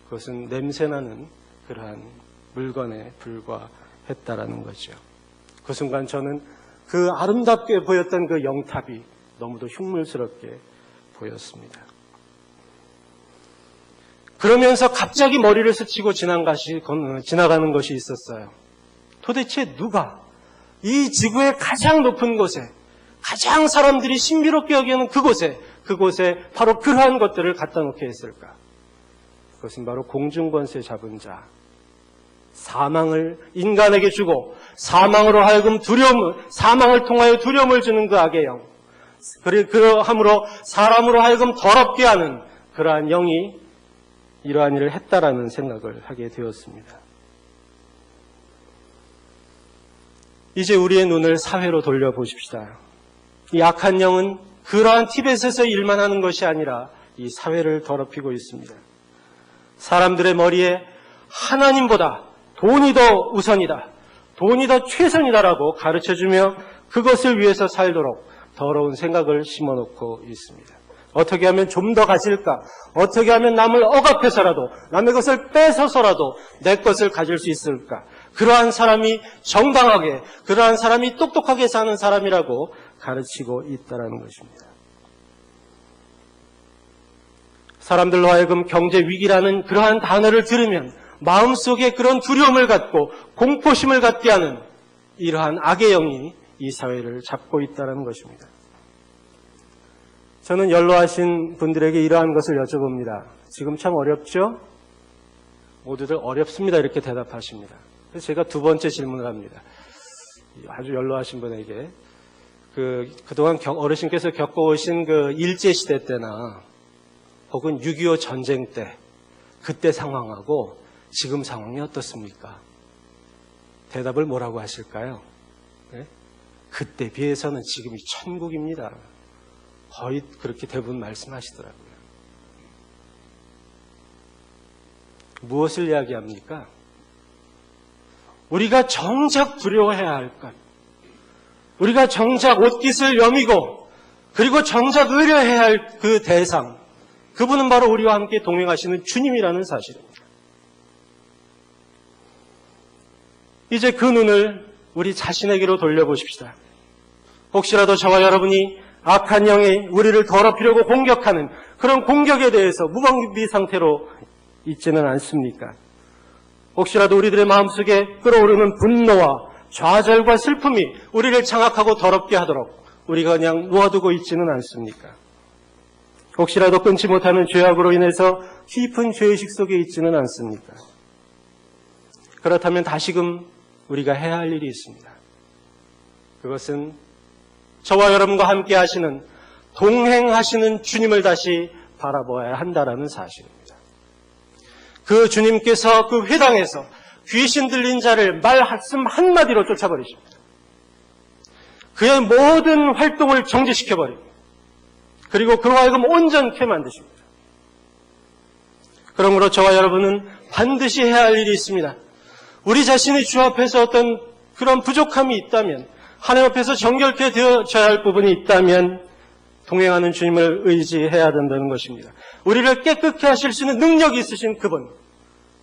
그것은 냄새나는 그러한 물건에 불과했다라는 거죠. 그 순간 저는 그 아름답게 보였던 그 영탑이 너무도 흉물스럽게 보였습니다. 그러면서 갑자기 머리를 스치고 지나가는 것이 있었어요. 도대체 누가 이 지구의 가장 높은 곳에, 가장 사람들이 신비롭게 여기는 그곳에 바로 그러한 것들을 갖다 놓게 했을까? 그것은 바로 공중권세 잡은 자, 사망을 인간에게 주고 사망으로 하여금 사망을 통하여 두려움을 주는 그 악의 영, 그러함으로 사람으로 하여금 더럽게 하는 그러한 영이 이러한 일을 했다라는 생각을 하게 되었습니다. 이제 우리의 눈을 사회로 돌려보십시다. 이 악한 영은 그러한 티벳에서 일만 하는 것이 아니라 이 사회를 더럽히고 있습니다. 사람들의 머리에 하나님보다 돈이 더 우선이다, 돈이 더 최선이다라고 가르쳐주며 그것을 위해서 살도록 더러운 생각을 심어놓고 있습니다. 어떻게 하면 좀 더 가질까? 어떻게 하면 남을 억압해서라도, 남의 것을 뺏어서라도 내 것을 가질 수 있을까? 그러한 사람이 정당하게, 그러한 사람이 똑똑하게 사는 사람이라고 가르치고 있다는 것입니다. 사람들로 하여금 경제 위기라는 그러한 단어를 들으면 마음속에 그런 두려움을 갖고 공포심을 갖게 하는 이러한 악의 영이 이 사회를 잡고 있다는 것입니다. 저는 연로하신 분들에게 이러한 것을 여쭤봅니다. 지금 참 어렵죠? 모두들 어렵습니다. 이렇게 대답하십니다. 그래서 제가 두 번째 질문을 합니다. 아주 연로하신 분에게 그동안 어르신께서 겪어오신 그 일제시대 때나 혹은 6.25 전쟁 때 그때 상황하고 지금 상황이 어떻습니까? 대답을 뭐라고 하실까요? 네? 그때 비해서는 지금이 천국입니다. 거의 그렇게 대부분 말씀하시더라고요. 무엇을 이야기합니까? 우리가 정작 두려워해야 할 것, 우리가 정작 옷깃을 여미고 그리고 정작 의뢰해야 할 그 대상, 그분은 바로 우리와 함께 동행하시는 주님이라는 사실입니다. 이제 그 눈을 우리 자신에게로 돌려보십시다. 혹시라도 저와 여러분이 악한 영이 우리를 더럽히려고 공격하는 그런 공격에 대해서 무방비 상태로 있지는 않습니까? 혹시라도 우리들의 마음속에 끓어오르는 분노와 좌절과 슬픔이 우리를 장악하고 더럽게 하도록 우리가 그냥 놓아두고 있지는 않습니까? 혹시라도 끊지 못하는 죄악으로 인해서 깊은 죄의식 속에 있지는 않습니까? 그렇다면 다시금 우리가 해야 할 일이 있습니다. 그것은 저와 여러분과 함께 하시는, 동행하시는 주님을 다시 바라보아야 한다라는 사실입니다. 그 주님께서 그 회당에서 귀신 들린 자를 말씀 한마디로 쫓아버리십니다. 그의 모든 활동을 정지시켜버립니다. 그리고 그로 하여금 온전케 만드십니다. 그러므로 저와 여러분은 반드시 해야 할 일이 있습니다. 우리 자신이 주 앞에서 어떤 그런 부족함이 있다면, 하나님 앞에서 정결케 되어져야 할 부분이 있다면 동행하는 주님을 의지해야 된다는 것입니다. 우리를 깨끗게 하실 수 있는 능력이 있으신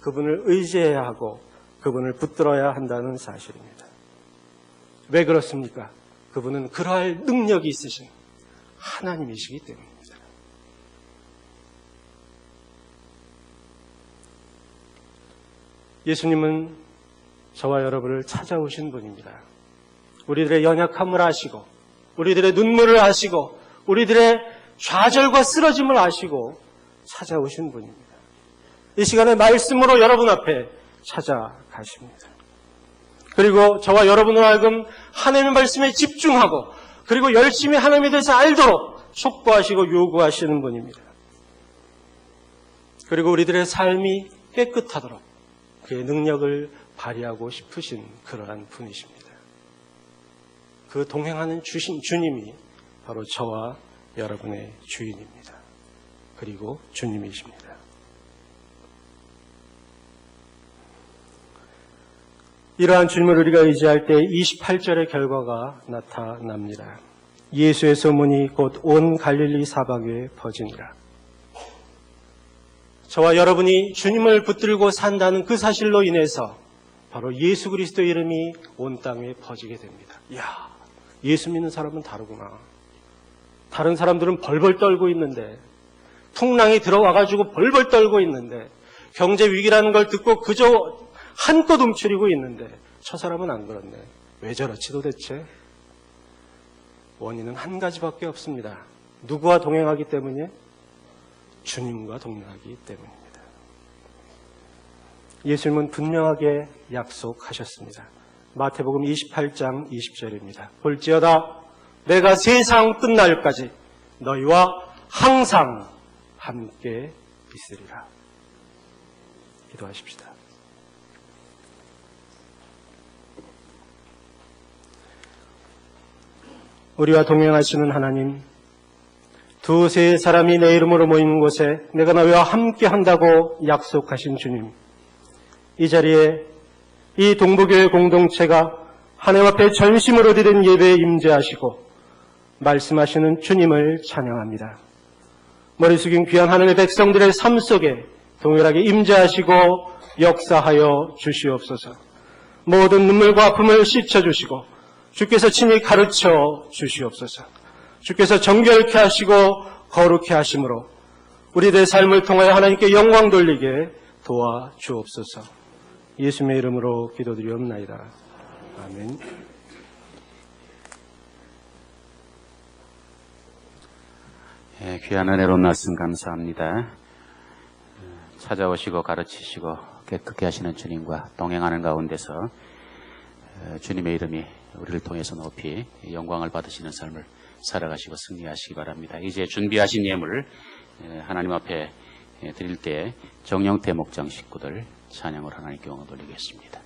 그분을 의지해야 하고 그분을 붙들어야 한다는 사실입니다. 왜 그렇습니까? 그분은 그러할 능력이 있으신 하나님이시기 때문입니다. 예수님은 저와 여러분을 찾아오신 분입니다. 우리들의 연약함을 아시고, 우리들의 눈물을 아시고, 우리들의 좌절과 쓰러짐을 아시고 찾아오신 분입니다. 이 시간에 말씀으로 여러분 앞에 찾아가십니다. 그리고 저와 여러분을 하여금 하나님의 말씀에 집중하고, 그리고 열심히 하나님에 대해서 알도록 촉구하시고 요구하시는 분입니다. 그리고 우리들의 삶이 깨끗하도록 그의 능력을 발휘하고 싶으신 그러한 분이십니다. 그 동행하는 주님이 바로 저와 여러분의 주인입니다. 그리고 주님이십니다. 이러한 주님을 우리가 의지할 때 28절의 결과가 나타납니다. 예수의 소문이 곧 온 갈릴리 사방에 퍼지니라. 저와 여러분이 주님을 붙들고 산다는 그 사실로 인해서 바로 예수 그리스도의 이름이 온 땅에 퍼지게 됩니다. 이야, 예수 믿는 사람은 다르구나. 다른 사람들은 벌벌 떨고 있는데, 풍랑이 들어와가지고 벌벌 떨고 있는데, 경제 위기라는 걸 듣고 그저 한껏 움츠리고 있는데 저 사람은 안 그렇네. 왜 저렇지 도대체? 원인은 한 가지밖에 없습니다. 누구와 동행하기 때문에? 주님과 동행하기 때문입니다. 예수님은 분명하게 약속하셨습니다. 마태복음 28장 20절입니다. 볼지어다 내가 세상 끝날까지 너희와 항상 함께 있으리라. 기도하십시다. 우리와 동행하시는 하나님, 두세 사람이 내 이름으로 모이는 곳에 내가 너희와 함께 한다고 약속하신 주님, 이 자리에 이 동부교회 공동체가 하나님 앞에 전심으로 드린 예배에 임재하시고 말씀하시는 주님을 찬양합니다. 머리 숙인 귀한 하늘의 백성들의 삶 속에 동일하게 임재하시고 역사하여 주시옵소서. 모든 눈물과 아픔을 씻어주시고 주께서 친히 가르쳐 주시옵소서. 주께서 정결케 하시고 거룩케 하심으로 우리들의 삶을 통하여 하나님께 영광 돌리게 도와주옵소서. 예수님의 이름으로 기도드리옵나이다. 아멘. 귀한 은혜로운 말씀 감사합니다. 찾아오시고 가르치시고 깨끗게 하시는 주님과 동행하는 가운데서 주님의 이름이 우리를 통해서 높이 영광을 받으시는 삶을 살아가시고 승리하시기 바랍니다. 이제 준비하신 예물 하나님 앞에 드릴 때 정영태 목장 식구들 찬양을 하나님께 영광 돌리겠습니다.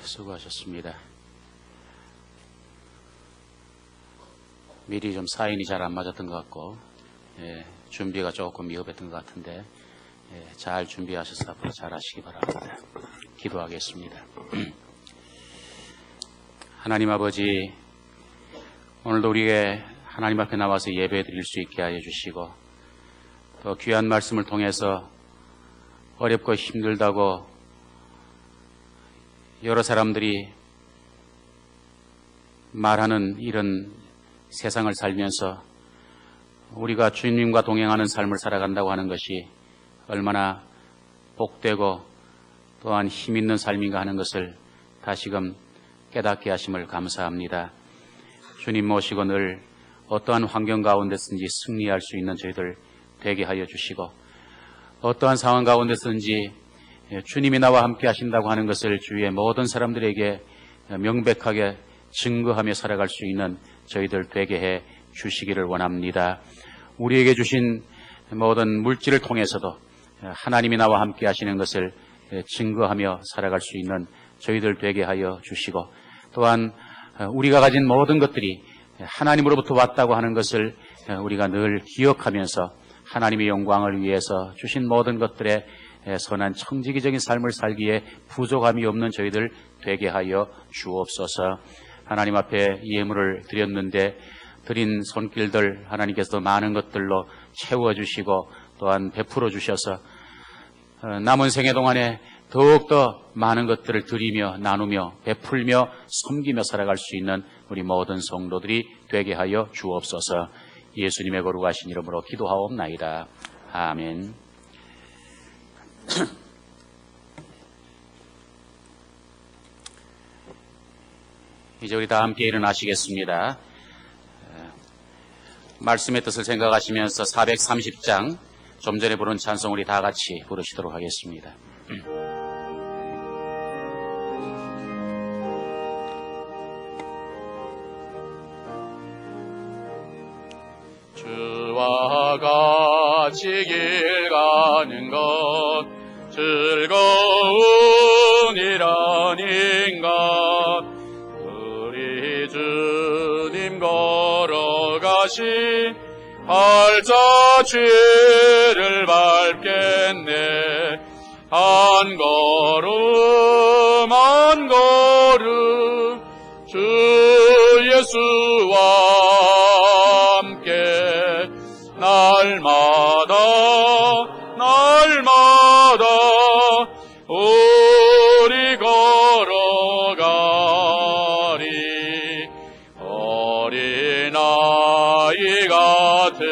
수고하셨습니다. 미리 좀 사인이 잘 안 맞았던 것 같고 준비가 조금 미흡했던 것 같은데 잘 준비하셔서 앞으로 잘 하시기 바랍니다. 기도하겠습니다. 하나님 아버지, 오늘도 우리에게 하나님 앞에 나와서 예배 드릴 수 있게 하여 주시고, 또 귀한 말씀을 통해서 어렵고 힘들다고 여러 사람들이 말하는 이런 세상을 살면서 우리가 주님과 동행하는 삶을 살아간다고 하는 것이 얼마나 복되고 또한 힘있는 삶인가 하는 것을 다시금 깨닫게 하심을 감사합니다. 주님 모시고 늘 어떠한 환경 가운데서든지 승리할 수 있는 저희들 되게 하여 주시고, 어떠한 상황 가운데서든지 주님이 나와 함께 하신다고 하는 것을 주위의 모든 사람들에게 명백하게 증거하며 살아갈 수 있는 저희들 되게 해 주시기를 원합니다. 우리에게 주신 모든 물질을 통해서도 하나님이 나와 함께 하시는 것을 증거하며 살아갈 수 있는 저희들 되게 하여 주시고, 또한 우리가 가진 모든 것들이 하나님으로부터 왔다고 하는 것을 우리가 늘 기억하면서 하나님의 영광을 위해서 주신 모든 것들에 선한 청지기적인 삶을 살기에 부족함이 없는 저희들 되게 하여 주옵소서. 하나님 앞에 예물을 드렸는데 드린 손길들 하나님께서 많은 것들로 채워주시고 또한 베풀어 주셔서 남은 생애 동안에 더욱더 많은 것들을 드리며 나누며 베풀며 섬기며 살아갈 수 있는 우리 모든 성도들이 되게 하여 주옵소서. 예수님의 거룩하신 이름으로 기도하옵나이다. 아멘. 이제 우리 다 함께 일어나시겠습니다. 말씀의 뜻을 생각하시면서 430장 좀 전에 부른 찬송 우리 다 같이 부르시도록 하겠습니다. 주와 같이 길 가는 것 즐거운 일 아닌가. 우리 주님 걸어가신 발자취를 밟겠네. 한 걸음 한 걸음 주 예수와 함께 날마다 날마다 우리 걸어가리. 어린아이 같은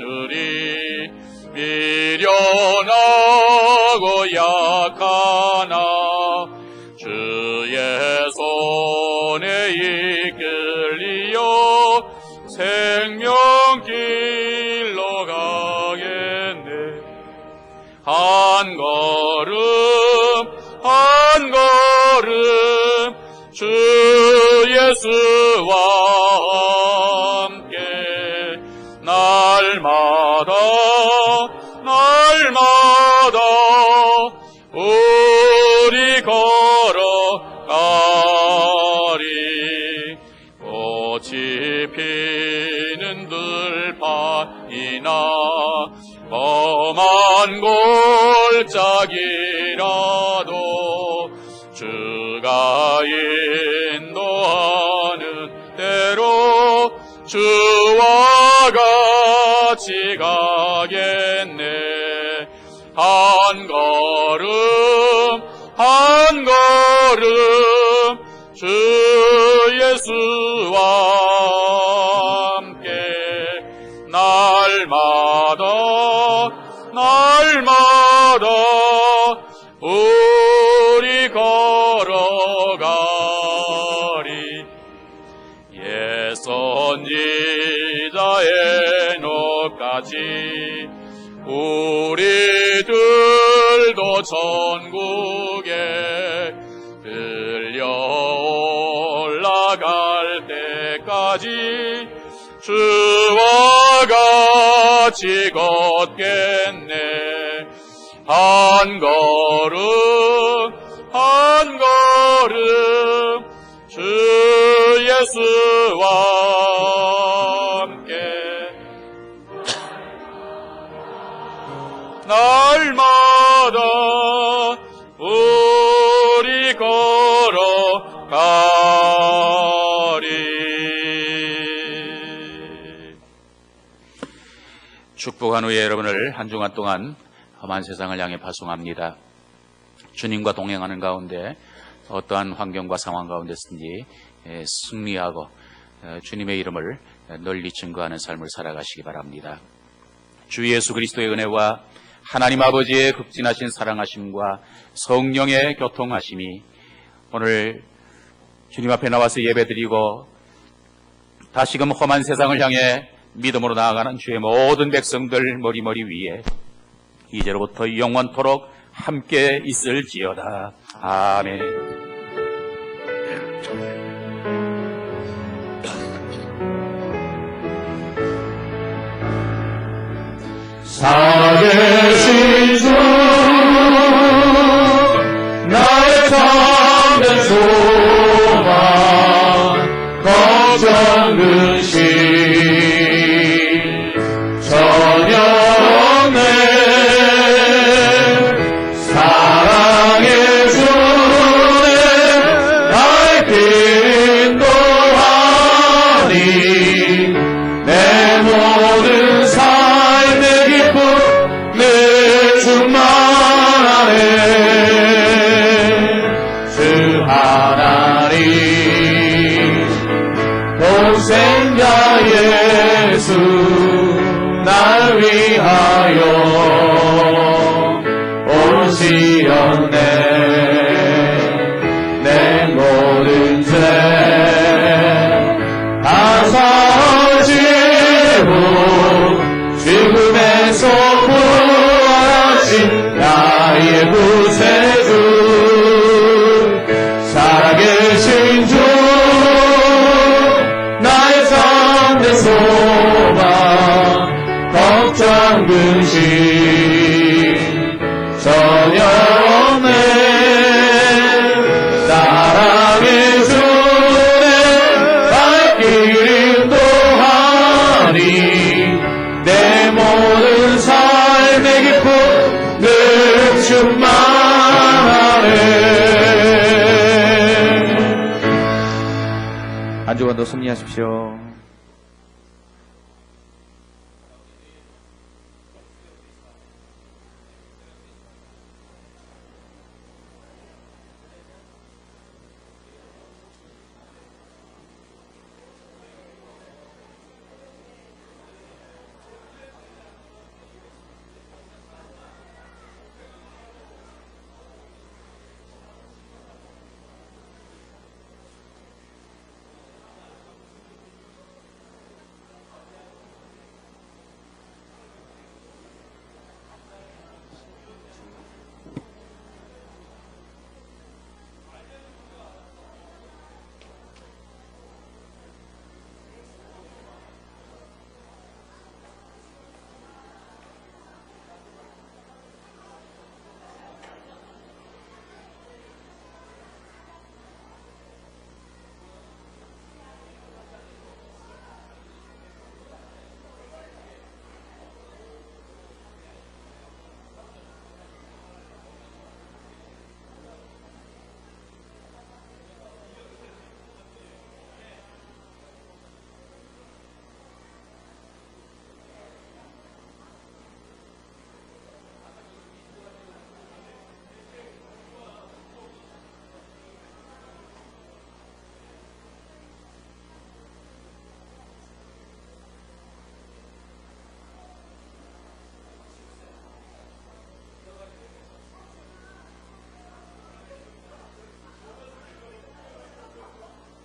우리 미련하고 약하나 주의 손에 이끌리어 생명길로 가겠네. 한 걸음 한 걸음 주 예수와 함께 날마다 날마다 우리 걸어가리. 꽃이 피는 들판이나 험한 골짜기라도 주가 인도하는 대로 주와 같이 가겠네. 한 걸음 한 걸음 주 예수와 함께 날마다 날마다 우리 걸어가리. 옛 선지자의 노까지 우리들도 천국에 들려 올라갈 때까지 주와 같이 걷겠네. 한 걸음 한 걸음 주 예수와 함께 날마다 우리 걸어가리. 축복한 후에 여러분을 한 주간 동안 험한 세상을 향해 파송합니다. 주님과 동행하는 가운데 어떠한 환경과 상황 가운데서든지 승리하고 주님의 이름을 널리 증거하는 삶을 살아가시기 바랍니다. 주 예수 그리스도의 은혜와 하나님 아버지의 극진하신 사랑하심과 성령의 교통하심이 오늘 주님 앞에 나와서 예배드리고 다시금 험한 세상을 향해 믿음으로 나아가는 주의 모든 백성들 머리머리 위에 이제로부터 영원토록 함께 있을지어다. 아멘. 살아계신 주 나의 참된 소망 걱정 근심 전혀 없네. 사랑의 주네 나의 길 인도하니 내 모든 삶의 기쁨 내 주만 안에 주 하나님 동생자 예수 날 위하여 오시었네. 내 모든 죄 다 사하시고 죽음에서 부활하신 나의 구세주 살아계신 주 나의 참된 소망 걱정 근심 전혀 없네. 사랑의 주내 발길 인도하니 내 모든 삶의 기쁨 늘 주만 안에. 한 주간도 승리하십시오.